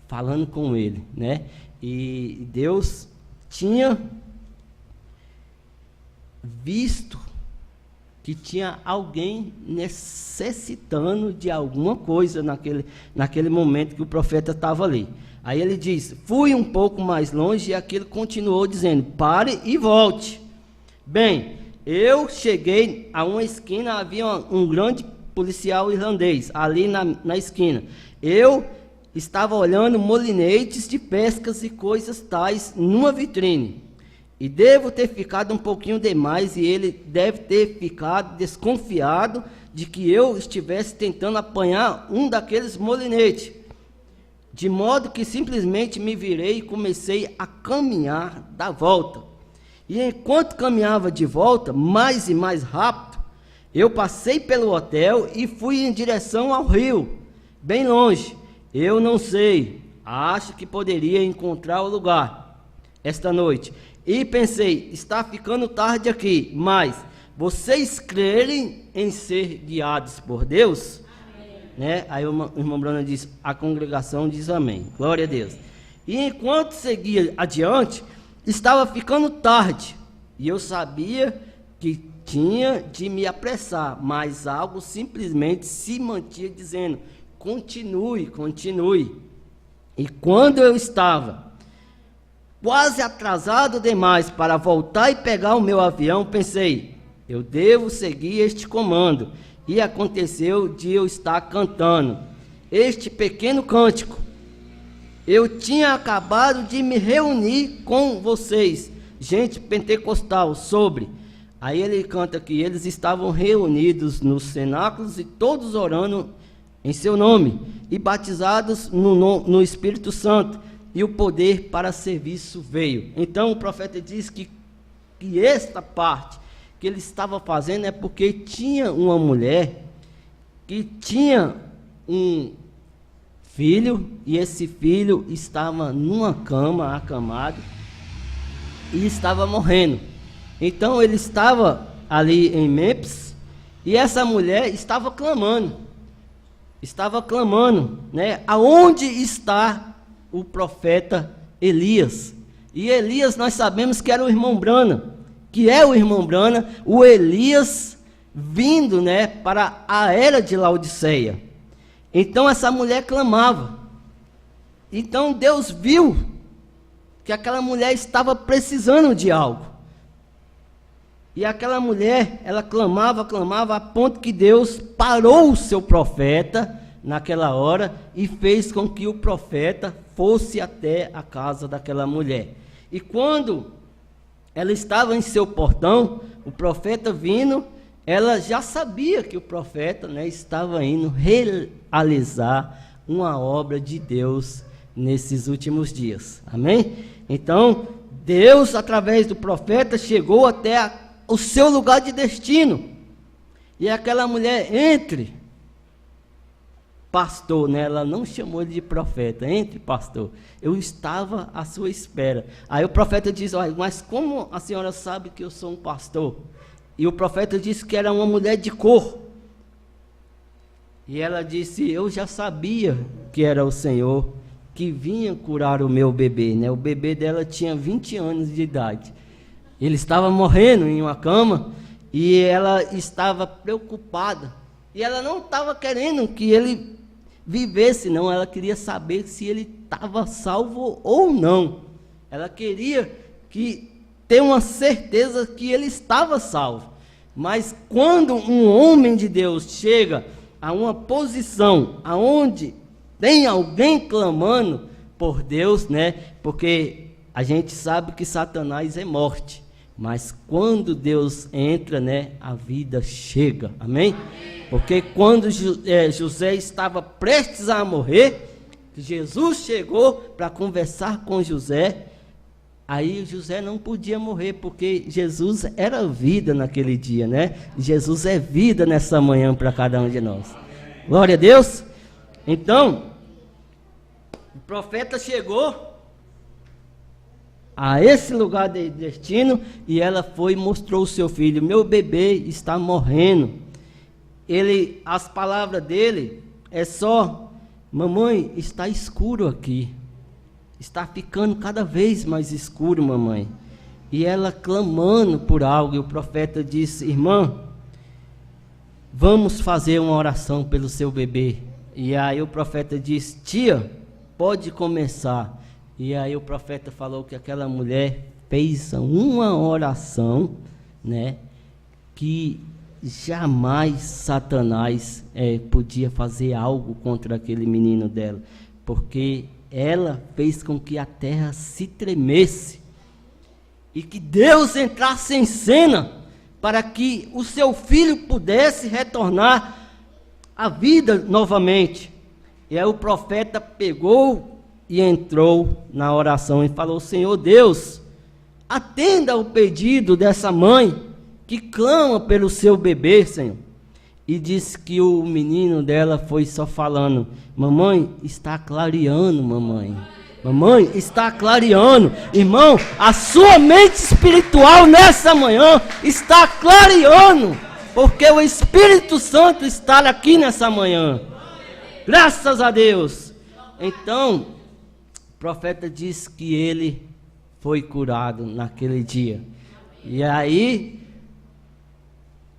falando com ele, né? E Deus tinha visto que tinha alguém necessitando de alguma coisa naquele momento que o profeta estava ali. Aí ele diz, fui um pouco mais longe e aquilo continuou dizendo, pare e volte. Bem, eu cheguei a uma esquina, havia um grande policial irlandês ali na esquina. Eu estava olhando molinetes de pescas e coisas tais numa vitrine. E devo ter ficado um pouquinho demais e ele deve ter ficado desconfiado de que eu estivesse tentando apanhar um daqueles molinetes. De modo que simplesmente me virei e comecei a caminhar da volta. E enquanto caminhava de volta, mais e mais rápido, eu passei pelo hotel e fui em direção ao rio, bem longe. Eu não sei, acho que poderia encontrar o lugar esta noite. E pensei, está ficando tarde aqui, mas vocês crerem em ser guiados por Deus? Amém. Né? Aí o irmão Bruno diz, a congregação diz amém, glória a Deus. E enquanto seguia adiante, estava ficando tarde, e eu sabia que tinha de me apressar, mas algo simplesmente se mantinha dizendo, continue, continue. E quando eu estava quase atrasado demais para voltar e pegar o meu avião, pensei, eu devo seguir este comando. E aconteceu de eu estar cantando este pequeno cântico. Eu tinha acabado de me reunir com vocês, gente pentecostal, sobre. Aí ele canta que eles estavam reunidos nos cenáculos e todos orando em seu nome e batizados no Espírito Santo. E o poder para serviço veio. Então o profeta diz que esta parte que ele estava fazendo é porque tinha uma mulher que tinha um filho, e esse filho estava numa cama, acamado, e estava morrendo. Então ele estava ali em Mêmpis, e essa mulher estava clamando, né? Aonde está o profeta Elias? E Elias nós sabemos que era o irmão Brana, que é o irmão Brana, o Elias vindo, né, para a era de Laodiceia. Então essa mulher clamava. Então Deus viu que aquela mulher estava precisando de algo. E aquela mulher, ela clamava a ponto que Deus parou o seu profeta naquela hora e fez com que o profeta fosse até a casa daquela mulher. E quando ela estava em seu portão, o profeta vindo, ela já sabia que o profeta, né, estava indo realizar uma obra de Deus nesses últimos dias. Amém? Então, Deus, através do profeta, chegou até o seu lugar de destino. E aquela mulher, entre pastor, né? Ela não chamou ele de profeta, entre pastor, eu estava à sua espera. Aí o profeta diz, olha, mas como a senhora sabe que eu sou um pastor? E o profeta disse que era uma mulher de cor. E ela disse, eu já sabia que era o Senhor que vinha curar o meu bebê, né? O bebê dela tinha 20 anos de idade. Ele estava morrendo em uma cama e ela estava preocupada. E ela não estava querendo que ele vivesse, não. Ela queria saber se ele estava salvo ou não. Ela queria ter uma certeza que ele estava salvo. Mas quando um homem de Deus chega a uma posição aonde tem alguém clamando por Deus, né? Porque a gente sabe que Satanás é morte, mas quando Deus entra, né, a vida chega, amém? Porque quando José estava prestes a morrer, Jesus chegou para conversar com José. Aí José não podia morrer, porque Jesus era vida naquele dia, né? Jesus é vida nessa manhã para cada um de nós. Glória a Deus. Então, o profeta chegou a esse lugar de destino e ela foi e mostrou o seu filho. Meu bebê está morrendo. As palavras dele é só: mamãe, está escuro aqui. Está ficando cada vez mais escuro, mamãe. E ela clamando por algo, e o profeta disse: irmã, vamos fazer uma oração pelo seu bebê. E aí o profeta disse: tia, pode começar. E aí o profeta falou que aquela mulher fez uma oração, né, que jamais Satanás podia fazer algo contra aquele menino dela, porque ela fez com que a terra se tremesse e que Deus entrasse em cena para que o seu filho pudesse retornar à vida novamente. E aí o profeta pegou e entrou na oração e falou: Senhor Deus, atenda ao pedido dessa mãe que clama pelo seu bebê, Senhor. E disse que o menino dela foi só falando: mamãe, está clareando, mamãe. Mamãe, está clareando. Irmão, a sua mente espiritual nessa manhã está clareando, porque o Espírito Santo está aqui nessa manhã. Graças a Deus. Então, o profeta disse que ele foi curado naquele dia. E aí,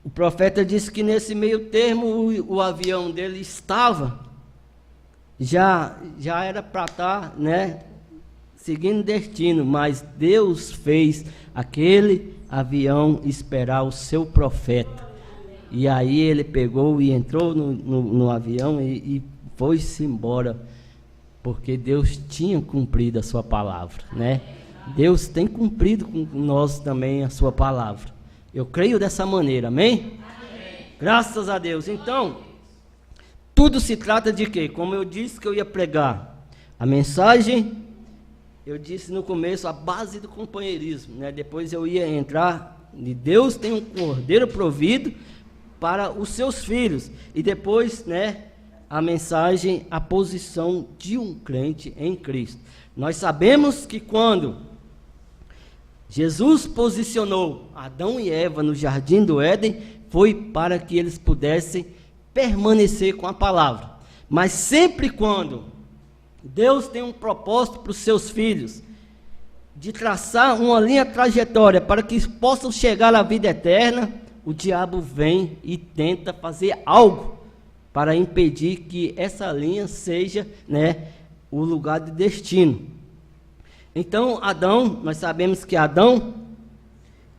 o profeta disse que nesse meio termo o avião dele já era para estar, né, seguindo destino, mas Deus fez aquele avião esperar o seu profeta. E aí ele pegou e entrou no avião e foi-se embora, porque Deus tinha cumprido a sua palavra, né? Deus tem cumprido com nós também a sua palavra. Eu creio dessa maneira, amém? Graças a Deus. Então, tudo se trata de quê? Como eu disse que eu ia pregar, a mensagem, eu disse no começo, a base do companheirismo, né? Depois eu ia entrar, e Deus tem um cordeiro provido para os seus filhos. E depois, né, a mensagem, a posição de um crente em Cristo. Nós sabemos que quando Jesus posicionou Adão e Eva no jardim do Éden, foi para que eles pudessem permanecer com a palavra. Mas sempre quando Deus tem um propósito para os seus filhos, de traçar uma linha trajetória para que possam chegar à vida eterna, o diabo vem e tenta fazer algo para impedir que essa linha seja, né, o lugar de destino. Então, Adão, nós sabemos que Adão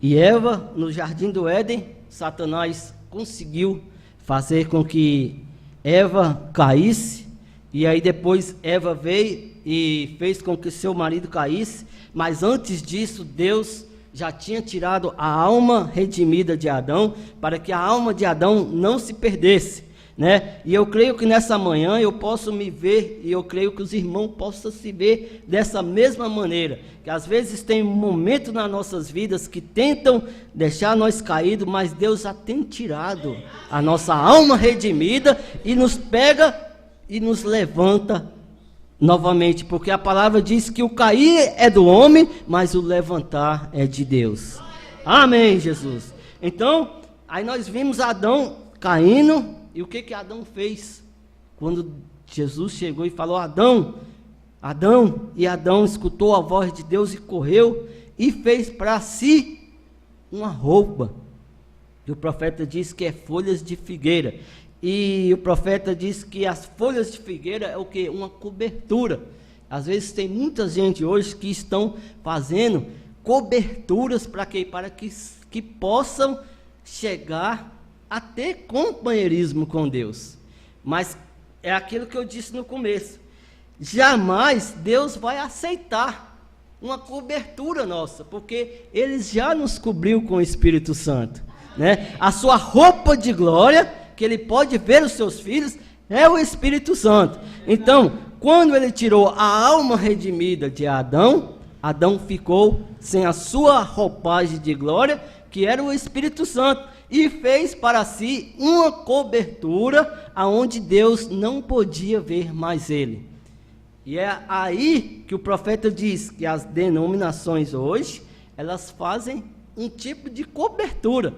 e Eva, no jardim do Éden, Satanás conseguiu fazer com que Eva caísse, e aí depois Eva veio e fez com que seu marido caísse, mas antes disso, Deus já tinha tirado a alma redimida de Adão, para que a alma de Adão não se perdesse, né? E eu creio que nessa manhã eu posso me ver, e eu creio que os irmãos possam se ver dessa mesma maneira, que às vezes tem um momento nas nossas vidas que tentam deixar nós caídos, mas Deus já tem tirado a nossa alma redimida e nos pega e nos levanta novamente, porque a palavra diz que o cair é do homem, mas o levantar é de Deus. Amém, Jesus. Então, aí nós vimos Adão caindo. E o que Adão fez? Quando Jesus chegou e falou: Adão, Adão, e Adão escutou a voz de Deus e correu e fez para si uma roupa. E o profeta diz que é folhas de figueira. E o profeta diz que as folhas de figueira é o que? Uma cobertura. Às vezes tem muita gente hoje que estão fazendo coberturas para quê? Para que possam chegar a ter companheirismo com Deus. Mas é aquilo que eu disse no começo: jamais Deus vai aceitar uma cobertura nossa, porque Ele já nos cobriu com o Espírito Santo, né? A sua roupa de glória, que Ele pode ver os seus filhos, é o Espírito Santo. Então, quando Ele tirou a alma redimida de Adão, Adão ficou sem a sua roupagem de glória, que era o Espírito Santo, e fez para si uma cobertura aonde Deus não podia ver mais ele. E é aí que o profeta diz que as denominações hoje, elas fazem um tipo de cobertura,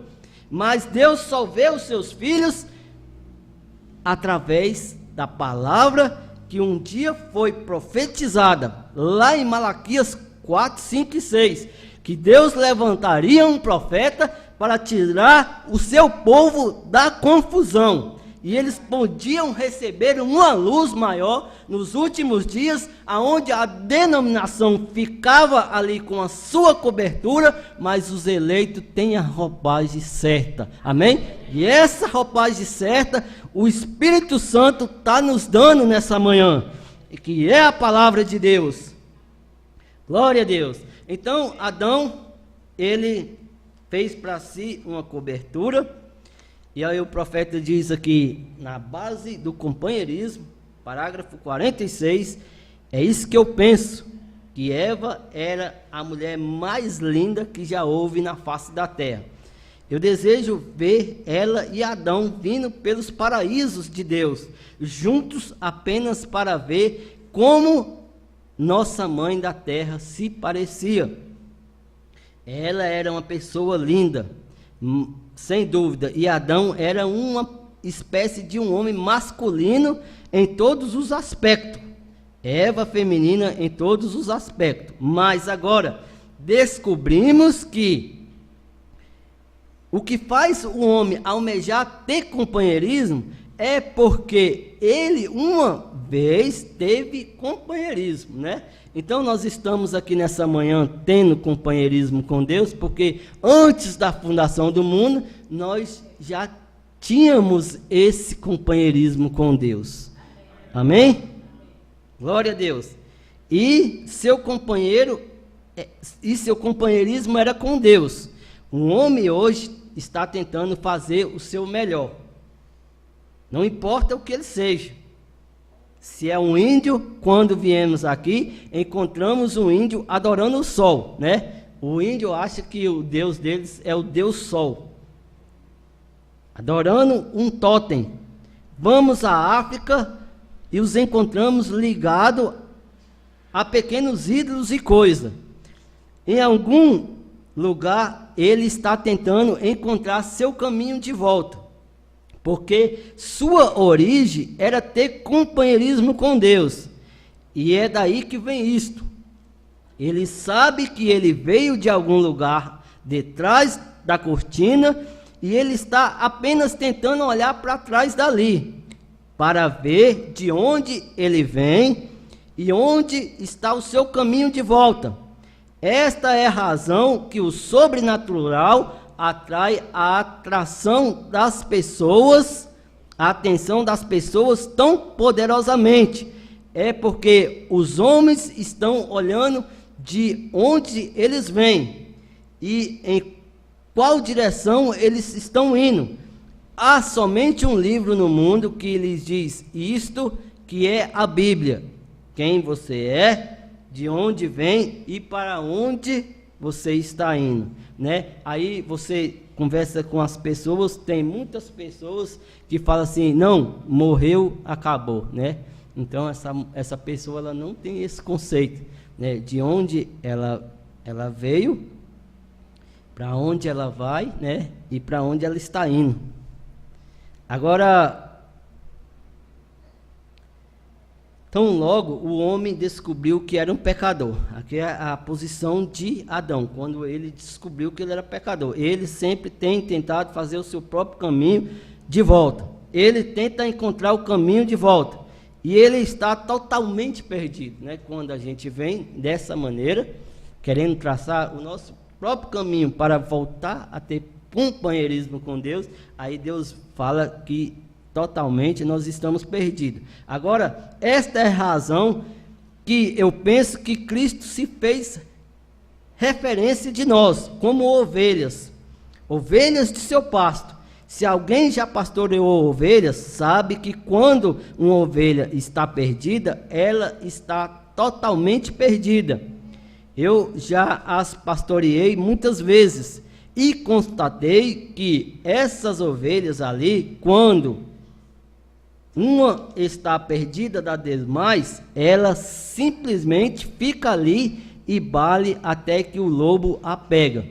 mas Deus só vê os seus filhos através da palavra que um dia foi profetizada, lá em Malaquias 4, 5 e 6, que Deus levantaria um profeta para tirar o seu povo da confusão, e eles podiam receber uma luz maior nos últimos dias, aonde a denominação ficava ali com a sua cobertura, mas os eleitos têm a roupagem certa, amém? E essa roupagem certa, o Espírito Santo está nos dando nessa manhã, que é a palavra de Deus. Glória a Deus. Então, Adão, ele fez para si uma cobertura, e aí o profeta diz aqui, na base do companheirismo, parágrafo 46, é isso que eu penso, que Eva era a mulher mais linda que já houve na face da terra. Eu desejo ver ela e Adão vindo pelos paraísos de Deus, juntos apenas para ver como nossa mãe da terra se parecia. Ela era uma pessoa linda, sem dúvida, e Adão era uma espécie de um homem masculino em todos os aspectos, Eva feminina em todos os aspectos. Mas agora descobrimos que o que faz o homem almejar ter companheirismo é porque ele uma vez teve companheirismo, né? Então nós estamos aqui nessa manhã tendo companheirismo com Deus, porque antes da fundação do mundo, nós já tínhamos esse companheirismo com Deus. Amém? Glória a Deus. E seu companheirismo era com Deus. Um homem hoje está tentando fazer o seu melhor. Não importa o que ele seja. Se é um índio, quando viemos aqui, encontramos um índio adorando o sol, né? O índio acha que o Deus deles é o Deus Sol, adorando um totem. Vamos à África e os encontramos ligados a pequenos ídolos e coisas. Em algum lugar, ele está tentando encontrar seu caminho de volta, porque sua origem era ter companheirismo com Deus, e é daí que vem isto. Ele sabe que ele veio de algum lugar detrás da cortina, e ele está apenas tentando olhar para trás dali, para ver de onde ele vem e onde está o seu caminho de volta. Esta é a razão que o sobrenatural atrai a atração das pessoas, a atenção das pessoas tão poderosamente. É porque os homens estão olhando de onde eles vêm e em qual direção eles estão indo. Há somente um livro no mundo que lhes diz isto, que é a Bíblia. Quem você é, de onde vem e para onde você está indo, né? Aí você conversa com as pessoas, tem muitas pessoas que falam assim, não, morreu, acabou, né? Então essa pessoa ela não tem esse conceito, né? De onde ela veio, para onde ela vai, né? E para onde ela está indo. Agora, tão logo o homem descobriu que era um pecador. Aqui é a posição de Adão, quando ele descobriu que ele era pecador. Ele sempre tem tentado fazer o seu próprio caminho de volta. Ele tenta encontrar o caminho de volta. E ele está totalmente perdido, né? Quando a gente vem dessa maneira, querendo traçar o nosso próprio caminho para voltar a ter companheirismo com Deus, aí Deus fala que totalmente nós estamos perdidos. Agora, esta é a razão que eu penso que Cristo se fez referência de nós, como ovelhas de seu pasto. Se alguém já pastoreou ovelhas, sabe que quando uma ovelha está perdida, ela está totalmente perdida. Eu já as pastoreei muitas vezes e constatei que essas ovelhas ali, quando uma está perdida das demais, ela simplesmente fica ali e bale até que o lobo a pega.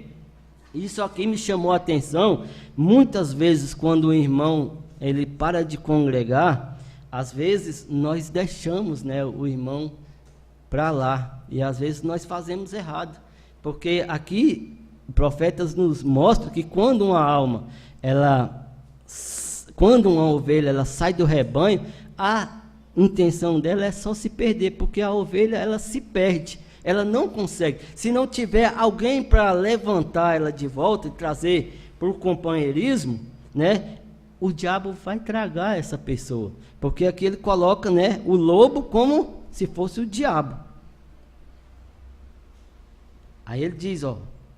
Isso aqui me chamou a atenção. Muitas vezes quando o irmão ele para de congregar, às vezes nós deixamos, né, o irmão para lá, e às vezes nós fazemos errado, porque aqui profetas nos mostram que quando uma alma, quando uma ovelha ela sai do rebanho, a intenção dela é só se perder, porque a ovelha ela se perde, ela não consegue. Se não tiver alguém para levantar ela de volta e trazer para o companheirismo, né, o diabo vai tragar essa pessoa, porque aqui ele coloca, né, o lobo como se fosse o diabo. Aí ele diz, ó,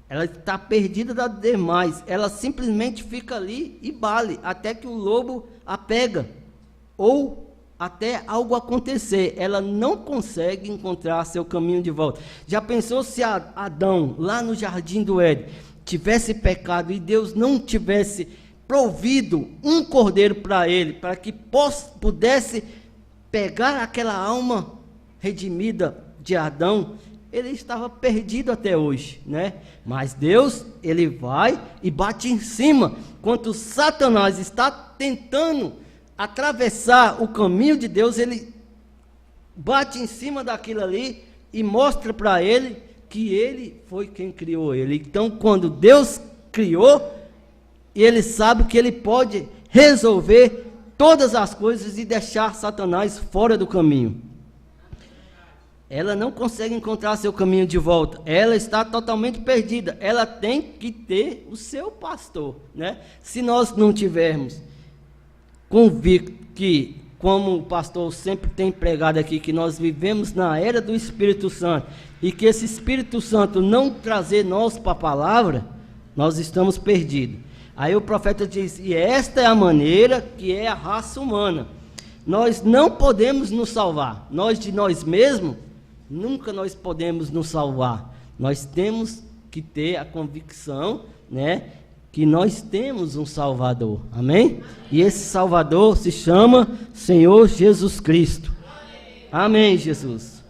ela está perdida das demais, ela simplesmente fica ali e bale, até que o lobo a pega, ou até algo acontecer, ela não consegue encontrar seu caminho de volta. Já pensou se Adão, lá no jardim do Éden, tivesse pecado e Deus não tivesse provido um cordeiro para ele, para que pudesse pegar aquela alma redimida de Adão? Ele estava perdido até hoje, né? Mas Deus, ele vai e bate em cima. Enquanto Satanás está tentando atravessar o caminho de Deus, ele bate em cima daquilo ali e mostra para ele que ele foi quem criou ele. Então, quando Deus criou, ele sabe que ele pode resolver todas as coisas e deixar Satanás fora do caminho. Ela não consegue encontrar seu caminho de volta, ela está totalmente perdida, ela tem que ter o seu pastor, né? Se nós não tivermos convicto que, como o pastor sempre tem pregado aqui, que nós vivemos na era do Espírito Santo, e que esse Espírito Santo não trazer nós para a palavra, nós estamos perdidos. Aí o profeta diz, e esta é a maneira que é a raça humana. Nós não podemos nos salvar, nós de nós mesmos, nunca nós podemos nos salvar. Nós temos que ter a convicção, né, que nós temos um Salvador, amém? E esse Salvador se chama Senhor Jesus Cristo. Amém, Jesus.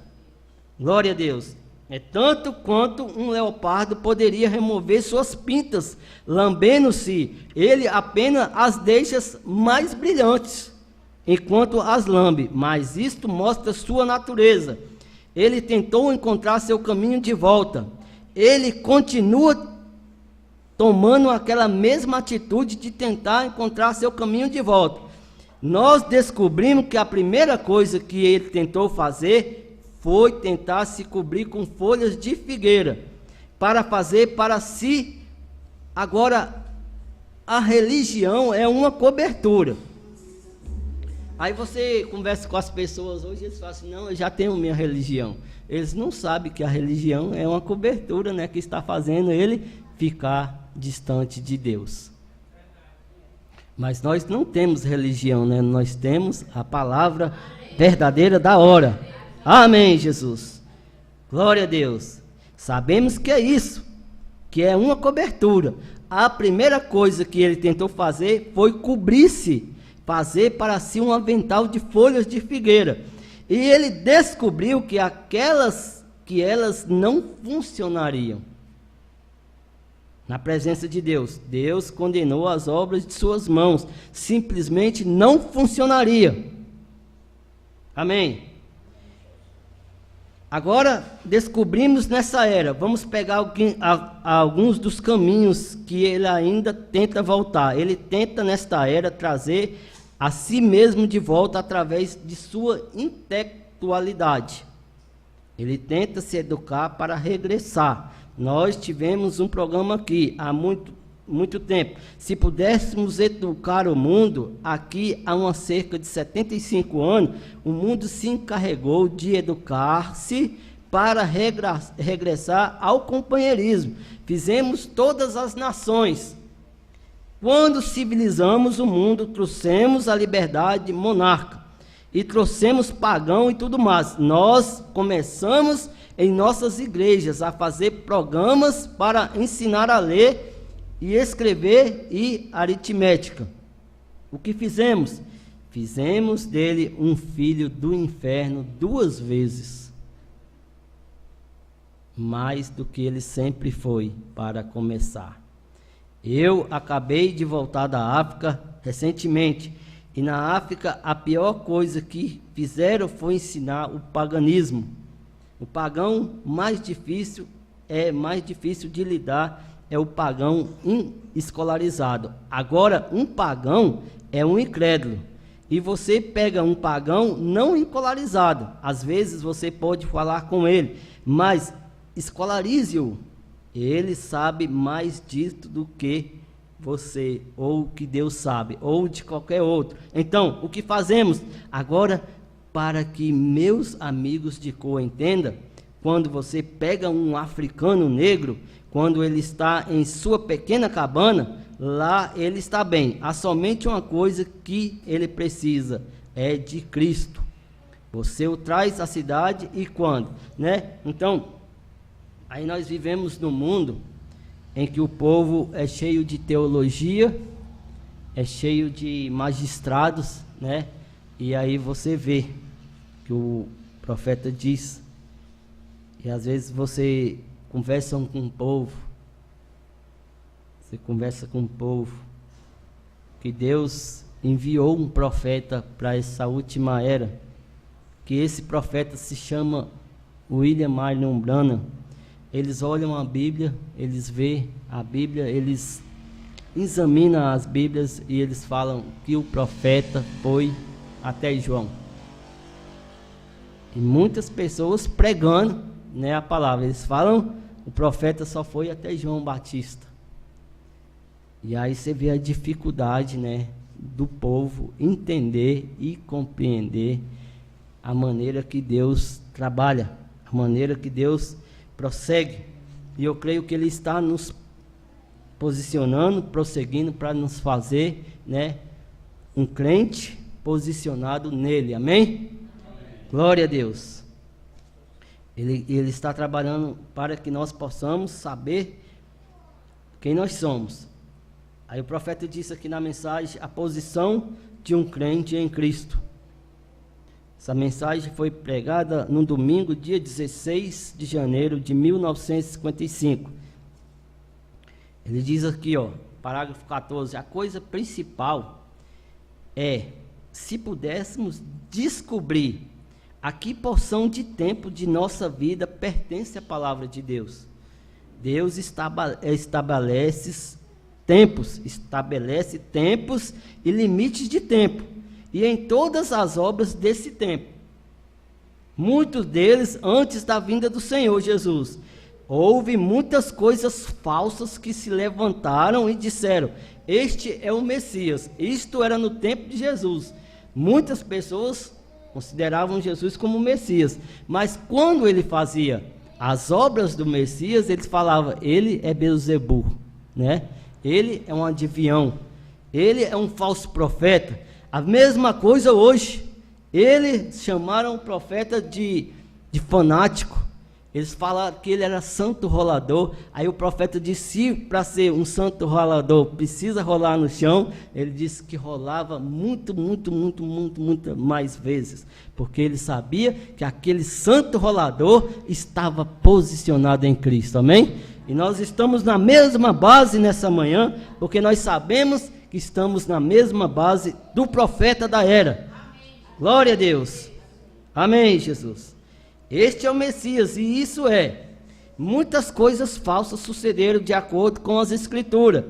Glória a Deus. É tanto quanto um leopardo poderia remover suas pintas, lambendo-se, ele apenas as deixa mais brilhantes, enquanto as lambe, mas isto mostra sua natureza. Ele tentou encontrar seu caminho de volta. Ele continua tomando aquela mesma atitude de tentar encontrar seu caminho de volta. Nós descobrimos que a primeira coisa que ele tentou fazer foi tentar se cobrir com folhas de figueira, para fazer para si. Agora, a religião é uma cobertura. Aí você conversa com as pessoas hoje, eles falam assim, não, eu já tenho minha religião. Eles não sabem que a religião é uma cobertura, né, que está fazendo ele ficar distante de Deus. Mas nós não temos religião, né? Nós temos a palavra verdadeira da hora. Amém, Jesus. Glória a Deus. Sabemos que é isso, que é uma cobertura. A primeira coisa que ele tentou fazer foi cobrir-se, fazer para si um avental de folhas de figueira. E ele descobriu que elas não funcionariam. Na presença de Deus, Deus condenou as obras de suas mãos, simplesmente não funcionaria. Amém? Agora, descobrimos nessa era, vamos pegar alguns dos caminhos que ele ainda tenta voltar. Ele tenta, nesta era, trazer a si mesmo de volta através de sua intelectualidade. Ele tenta se educar para regressar. Nós tivemos um programa aqui há muito tempo. Se pudéssemos educar o mundo, aqui há cerca de 75 anos, o mundo se encarregou de educar-se para regressar ao companheirismo. Fizemos todas as nações. Quando civilizamos o mundo, trouxemos a liberdade monarca e trouxemos pagão e tudo mais. Nós começamos em nossas igrejas a fazer programas para ensinar a ler e escrever e aritmética. O que fizemos? Fizemos dele um filho do inferno 2 vezes. Mais do que ele sempre foi, para começar. Eu acabei de voltar da África recentemente, e na África a pior coisa que fizeram foi ensinar o paganismo. O pagão mais difícil de lidar é o pagão escolarizado. Agora, um pagão é um incrédulo. E você pega um pagão não escolarizado. Às vezes você pode falar com ele, mas escolarize-o. Ele sabe mais disso do que você, ou que Deus sabe, ou de qualquer outro. Então, o que fazemos? Agora, para que meus amigos de cor entendam, quando você pega um africano negro, quando ele está em sua pequena cabana, lá ele está bem. Há somente uma coisa que ele precisa, é de Cristo. Você o traz à cidade e quando, né? Então, aí nós vivemos num mundo em que o povo é cheio de teologia, é cheio de magistrados, né? E aí você vê que o profeta diz, e às vezes você conversa com o povo, que Deus enviou um profeta para essa última era, que esse profeta se chama William Marion Branham. Eles olham a Bíblia, eles veem a Bíblia, eles examinam as Bíblias e eles falam que o profeta foi até João. E muitas pessoas pregando, né, a palavra, eles falam, o profeta só foi até João Batista. E aí você vê a dificuldade, né, do povo entender e compreender a maneira que Deus trabalha, a maneira que Deus prossegue, e eu creio que Ele está nos posicionando, prosseguindo para nos fazer, né, um crente posicionado nele, amém? Amém. Glória a Deus. Ele está trabalhando para que nós possamos saber quem nós somos. Aí o profeta disse aqui na mensagem, a posição de um crente em Cristo. Essa mensagem foi pregada no domingo, dia 16 de janeiro de 1955. Ele diz aqui, ó, parágrafo 14, a coisa principal é, se pudéssemos descobrir a que porção de tempo de nossa vida pertence à palavra de Deus. Deus estabelece tempos e limites de tempo. E em todas as obras desse tempo, muitos deles antes da vinda do Senhor Jesus, houve muitas coisas falsas que se levantaram e disseram, este é o Messias. Isto era no tempo de Jesus. Muitas pessoas consideravam Jesus como Messias, mas quando ele fazia as obras do Messias, eles falavam, ele é Beelzebul, né? Ele é um adivinhão, ele é um falso profeta. A mesma coisa hoje, eles chamaram o profeta de fanático, eles falaram que ele era santo rolador. Aí o profeta disse, para ser um santo rolador, precisa rolar no chão. Ele disse que rolava muito mais vezes, porque ele sabia que aquele santo rolador estava posicionado em Cristo, amém? E nós estamos na mesma base nessa manhã, porque nós sabemos que estamos na mesma base do profeta da era. Amém. Glória a Deus. Amém, Jesus. Este é o Messias, e isso é. Muitas coisas falsas sucederam de acordo com as Escrituras,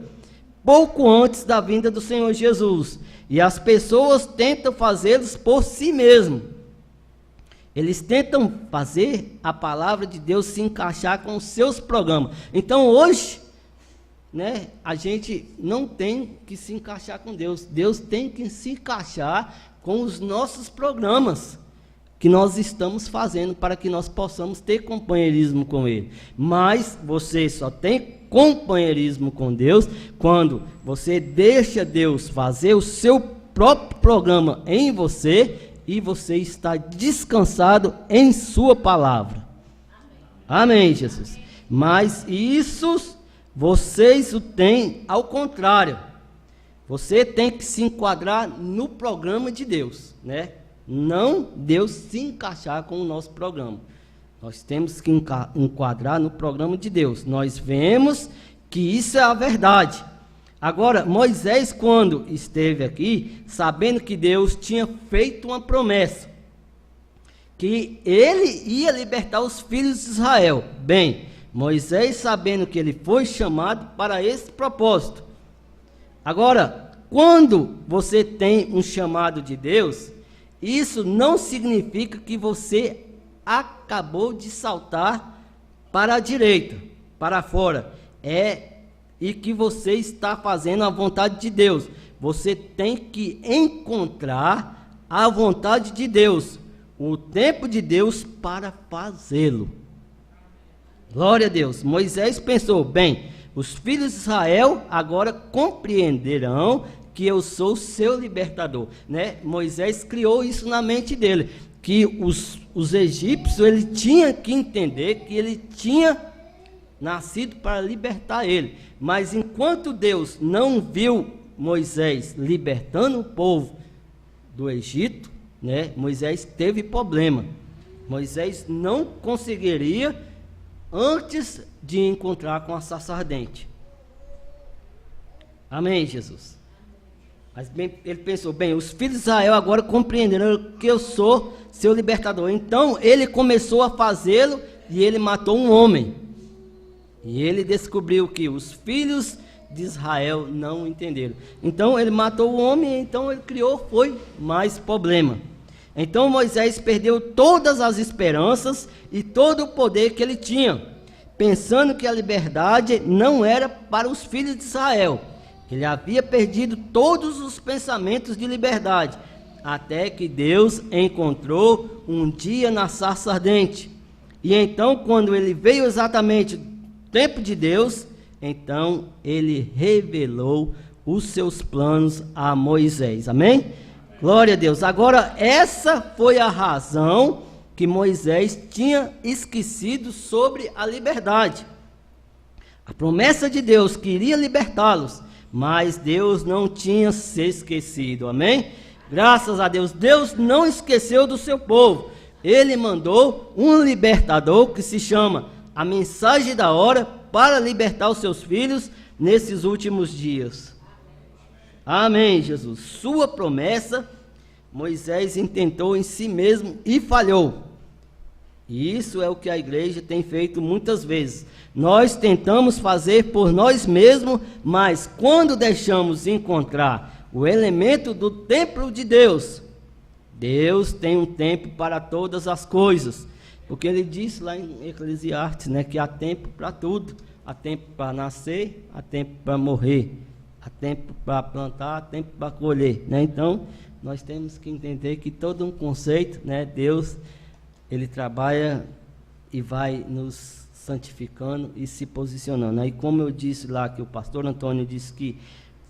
pouco antes da vinda do Senhor Jesus. E as pessoas tentam fazê-los por si mesmos. Eles tentam fazer a palavra de Deus se encaixar com os seus programas. Então hoje, né, a gente não tem que se encaixar com Deus. Deus tem que se encaixar com os nossos programas. que nós estamos fazendo para que nós possamos ter companheirismo com Ele. Mas você só tem companheirismo com Deus quando você deixa Deus fazer o seu próprio programa em você e você está descansado em sua palavra. Amém, Jesus. Mas isso vocês o têm ao contrário. Você tem que se enquadrar no programa de Deus, né? Não Deus se encaixar com o nosso programa. Nós temos que enquadrar no programa de Deus. Nós vemos que isso é a verdade. Agora, Moisés, quando esteve aqui, sabendo que Deus tinha feito uma promessa, que ele ia libertar os filhos de Israel. Bem, Moisés, sabendo que ele foi chamado para esse propósito. Agora, quando você tem um chamado de Deus, isso não significa que você acabou de saltar para a direita, para fora. E que você está fazendo a vontade de Deus. Você tem que encontrar a vontade de Deus, o tempo de Deus para fazê-lo. Glória a Deus. Moisés pensou, bem, os filhos de Israel agora compreenderão que eu sou seu libertador, né? Moisés criou isso na mente dele, que os egípcios, ele tinha que entender que ele tinha nascido para libertar ele. Mas enquanto Deus não viu Moisés libertando o povo do Egito, né, Moisés teve problema. Moisés não conseguiria antes de encontrar com a sarça ardente. Amém, Jesus? Mas bem, ele pensou, bem, os filhos de Israel agora compreenderam que eu sou seu libertador. Então ele começou a fazê-lo e ele matou um homem. E ele descobriu que os filhos de Israel não entenderam. Então ele matou o homem, então ele foi mais problema. Então Moisés perdeu todas as esperanças e todo o poder que ele tinha, pensando que a liberdade não era para os filhos de Israel. Ele havia perdido todos os pensamentos de liberdade, até que Deus encontrou um dia na sarça ardente. E então, quando ele veio exatamente no tempo de Deus, então ele revelou os seus planos a Moisés. Amém? Glória a Deus. Agora, essa foi a razão que Moisés tinha esquecido sobre a liberdade. A promessa de Deus que iria libertá-los, mas Deus não tinha se esquecido, amém? Graças a Deus, Deus não esqueceu do seu povo. Ele mandou um libertador que se chama a mensagem da hora para libertar os seus filhos nesses últimos dias. Amém, Jesus. Sua promessa, Moisés intentou em si mesmo e falhou. E isso é o que a igreja tem feito muitas vezes. Nós tentamos fazer por nós mesmos, mas quando deixamos encontrar o elemento do templo de Deus, Deus tem um tempo para todas as coisas. Porque ele disse lá em Eclesiastes, né, que há tempo para tudo. Há tempo para nascer, há tempo para morrer, há tempo para plantar, há tempo para colher, né? Então, nós temos que entender que todo um conceito, né, Deus, ele trabalha e vai nos santificando e se posicionando. Aí, como eu disse lá, que o pastor Antônio disse que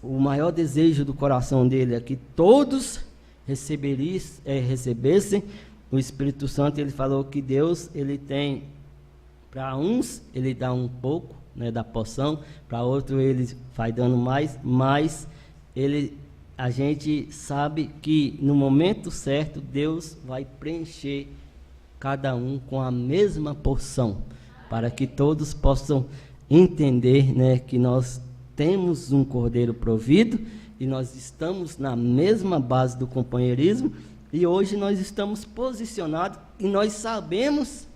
o maior desejo do coração dele é que todos recebessem o Espírito Santo. Ele falou que Deus, ele tem, para uns, ele dá um pouco, né, da porção, para outro ele vai dando mais, mas a gente sabe que no momento certo Deus vai preencher cada um com a mesma porção, para que todos possam entender, né, que nós temos um cordeiro provido e nós estamos na mesma base do companheirismo, e hoje nós estamos posicionados e nós sabemos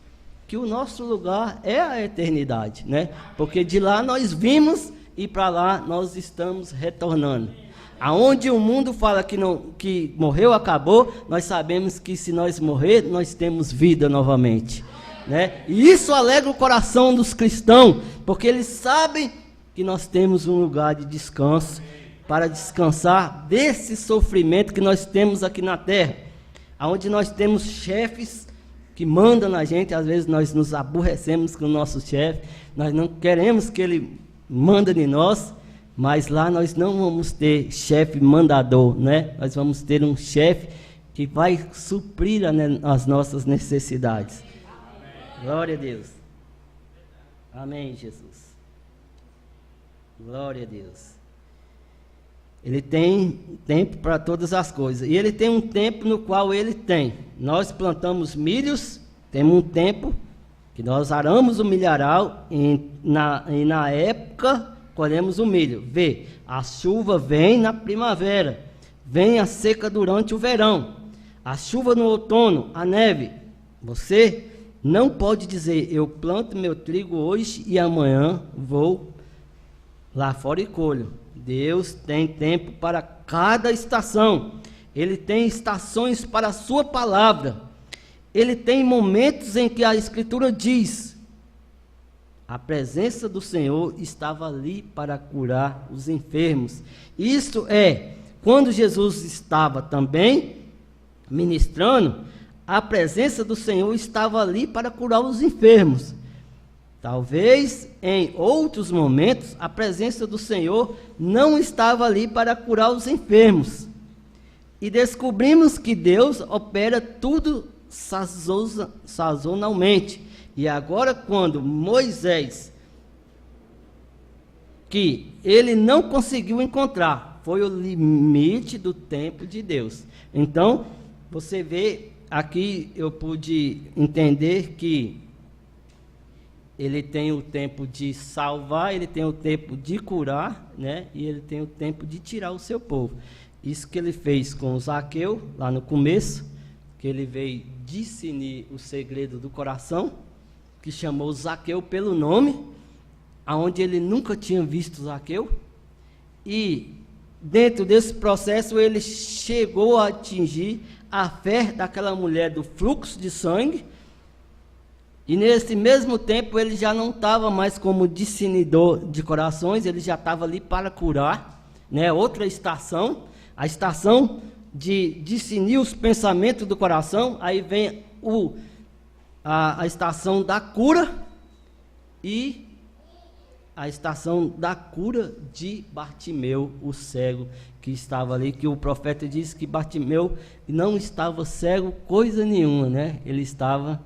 que o nosso lugar é a eternidade, né? Porque de lá nós vimos e para lá nós estamos retornando. Aonde o mundo fala que morreu, acabou, nós sabemos que se nós morrer, nós temos vida novamente, né? E isso alegra o coração dos cristãos, porque eles sabem que nós temos um lugar de descanso, para descansar desse sofrimento que nós temos aqui na terra. onde nós temos chefes que mandam na gente. Às vezes nós nos aborrecemos com o nosso chefe, nós não queremos que ele manda em nós, mas lá nós não vamos ter chefe mandador, né? Nós vamos ter um chefe que vai suprir as nossas necessidades. Glória a Deus. Amém, Jesus. Glória a Deus. Ele tem tempo para todas as coisas. E ele tem um tempo no qual ele tem. Nós plantamos milhos, temos um tempo que nós aramos o milharal e na época colhemos o milho. Vê, a chuva vem na primavera, vem a seca durante o verão, a chuva no outono, a neve. Você não pode dizer, eu planto meu trigo hoje e amanhã vou lá fora e colho. Deus tem tempo para cada estação. Ele tem estações para a sua palavra. Ele tem momentos em que a Escritura diz: a presença do Senhor estava ali para curar os enfermos. Isto é, quando Jesus estava também ministrando, a presença do Senhor estava ali para curar os enfermos. Talvez em outros momentos a presença do Senhor não estava ali para curar os enfermos. E descobrimos que Deus opera tudo sazonalmente. E agora, quando Moisés, que ele não conseguiu encontrar, foi o limite do tempo de Deus. Então, você vê aqui, eu pude entender que ele tem o tempo de salvar, ele tem o tempo de curar, né? E ele tem o tempo de tirar o seu povo. Isso que ele fez com Zaqueu, lá no começo, que ele veio discernir o segredo do coração, que chamou Zaqueu pelo nome, aonde ele nunca tinha visto Zaqueu. E dentro desse processo ele chegou a atingir a fé daquela mulher do fluxo de sangue. E nesse mesmo tempo ele já não estava mais como discernidor de corações, ele já estava ali para curar, né? Outra estação, a estação de discernir os pensamentos do coração. Aí vem a estação da cura e a estação da cura de Bartimeu, o cego que estava ali, que o profeta disse que Bartimeu não estava cego coisa nenhuma, né? Ele estava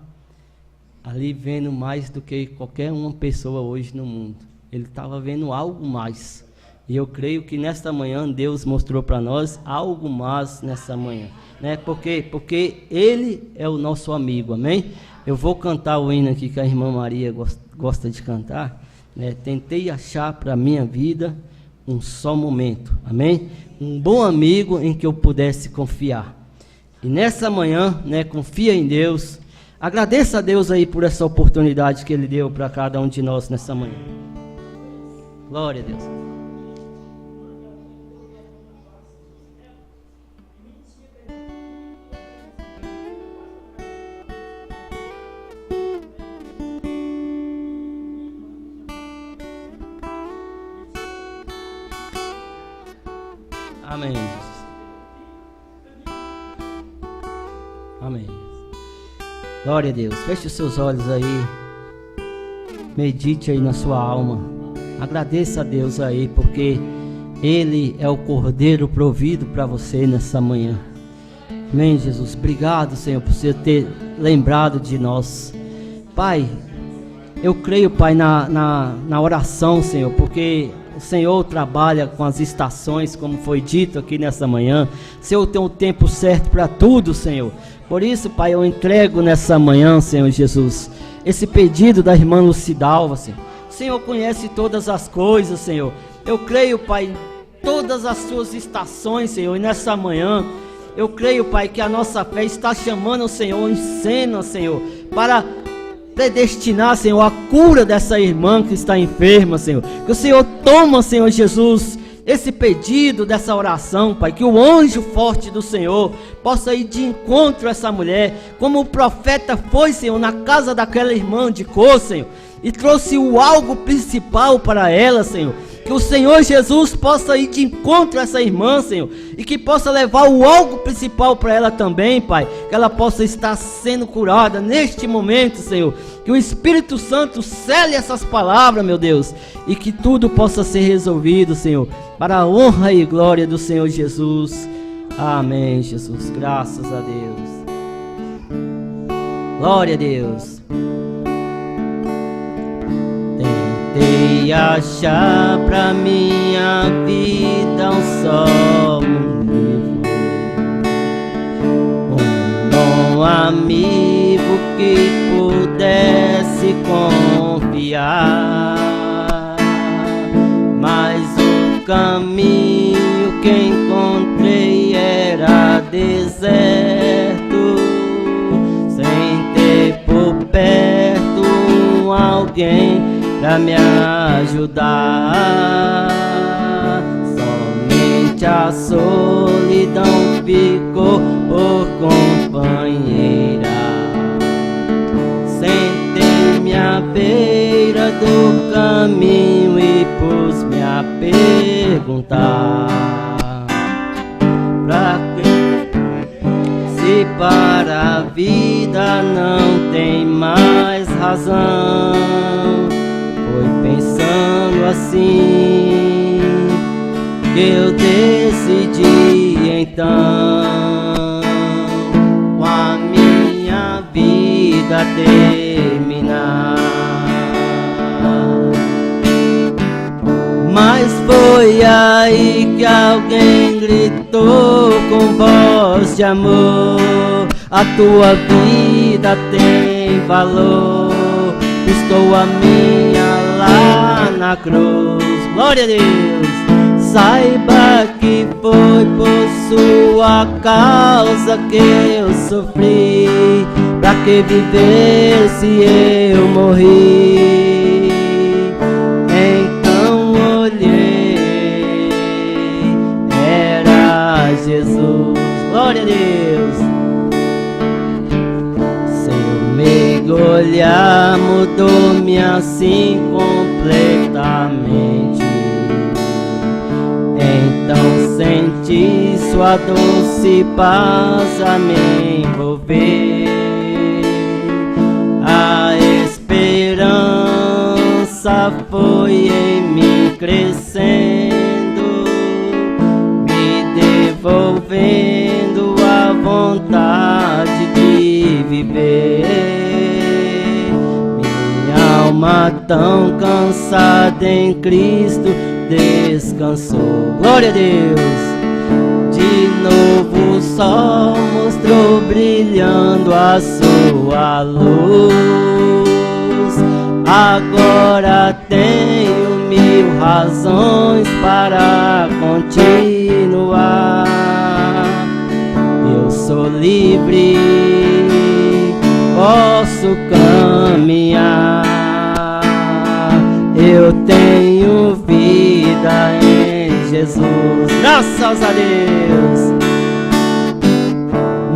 ali vendo mais do que qualquer uma pessoa hoje no mundo. Ele estava vendo algo mais. E eu creio que nesta manhã Deus mostrou para nós algo mais nessa manhã, né? Porque Ele é o nosso amigo, amém? Eu vou cantar o hino aqui que a irmã Maria gosta de cantar, né? Tentei achar para a minha vida um só momento, amém? Um bom amigo em que eu pudesse confiar. E nessa manhã, né, confia em Deus. Agradeça a Deus aí por essa oportunidade que Ele deu para cada um de nós nessa manhã. Glória a Deus. Amém. Amém. Glória a Deus. Feche os seus olhos aí. Medite aí na sua alma. Agradeça a Deus aí, porque Ele é o Cordeiro provido para você nessa manhã. Amém, Jesus. Obrigado, Senhor, por você ter lembrado de nós. Pai, eu creio, Pai, na oração, Senhor, porque o Senhor trabalha com as estações, como foi dito aqui nessa manhã. O Senhor tem o tempo certo para tudo, Senhor. Por isso, Pai, eu entrego nessa manhã, Senhor Jesus, esse pedido da irmã Lucidalva, Senhor. O Senhor conhece todas as coisas, Senhor. Eu creio, Pai, todas as suas estações, Senhor. E nessa manhã, eu creio, Pai, que a nossa fé está chamando o Senhor em cena, Senhor, para predestinar, Senhor, a cura dessa irmã que está enferma, Senhor. Que o Senhor toma, Senhor Jesus, esse pedido dessa oração, Pai, que o anjo forte do Senhor possa ir de encontro a essa mulher, como o profeta foi, Senhor, na casa daquela irmã de cor, Senhor, e trouxe o algo principal para ela, Senhor. Que Que o Senhor Jesus possa ir de encontro a essa irmã, Senhor, e que possa levar o algo principal para ela também, Pai. Que ela possa estar sendo curada neste momento, Senhor. Que o Espírito Santo cele essas palavras, meu Deus, e que tudo possa ser resolvido, Senhor, para a honra e glória do Senhor Jesus. Amém, Jesus. Graças a Deus. Glória a Deus. Tentei achar pra minha vida um só motivo, um bom amigo que pudesse confiar, mas o caminho que encontrei era deserto, sem ter por perto alguém pra me ajudar. Somente a solidão ficou por companheira. Sentei-me à beira do caminho e pus-me a perguntar: pra quê? Se para a vida não tem mais razão. Foi pensando assim que eu decidi então com a minha vida terminar. Mas foi aí que alguém gritou com voz de amor: a tua vida tem valor, custou a minha lá na cruz. Glória a Deus. Saiba que foi por sua causa que eu sofri, pra que viver se eu morri? Então olhei, era Jesus. Glória a Deus. Seu mergulhar mudou-me assim completamente. Então senti sua doce paz a me envolver. A esperança foi em mim crescendo, me devolvendo a vontade de viver. Minha alma tão cansada em Cristo descansou. Glória a Deus. De novo o sol mostrou brilhando a sua luz. Agora tenho 1000 razões para continuar. Eu sou livre, posso caminhar. Eu tenho vida em Jesus, graças a Deus.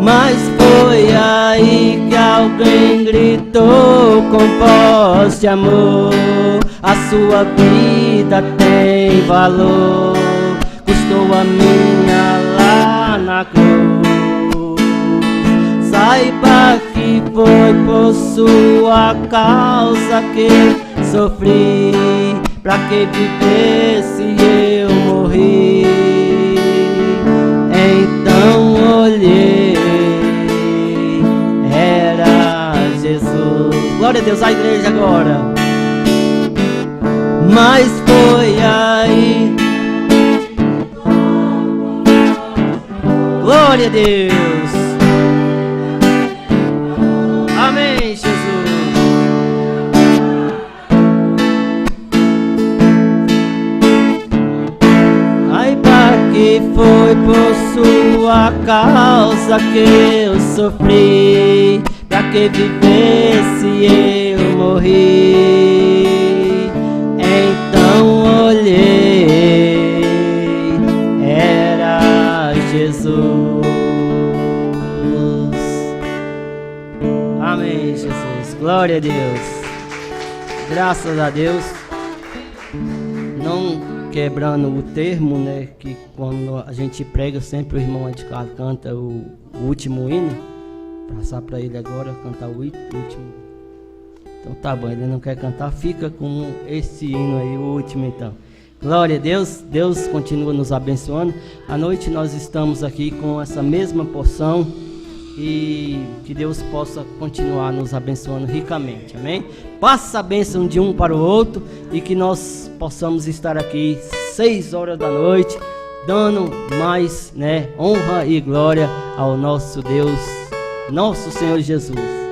Mas foi aí que alguém gritou com voz de amor: a sua vida tem valor, custou a minha lá na cruz. Saiba que foi por sua causa que sofri, pra que viver se eu morri? Então olhei, era Jesus. Glória a Deus, a igreja agora. Mas foi aí, glória a Deus. Amém, Jesus. Que foi por sua causa que eu sofri, pra que viver se eu morri? Então olhei, era Jesus. Amém, Jesus. Glória a Deus. Graças a Deus. Não quebrando o termo, né, que quando a gente prega sempre o irmão Edgar canta o último hino. Passar para ele agora cantar o último. Então tá bom, ele não quer cantar, fica com esse hino aí, o último então. Glória a Deus, Deus continua nos abençoando. À noite nós estamos aqui com essa mesma porção e que Deus possa continuar nos abençoando ricamente, amém? Passa a bênção de um para o outro e que nós possamos estar aqui 6 horas da noite, dando mais, né, honra e glória ao nosso Deus, nosso Senhor Jesus.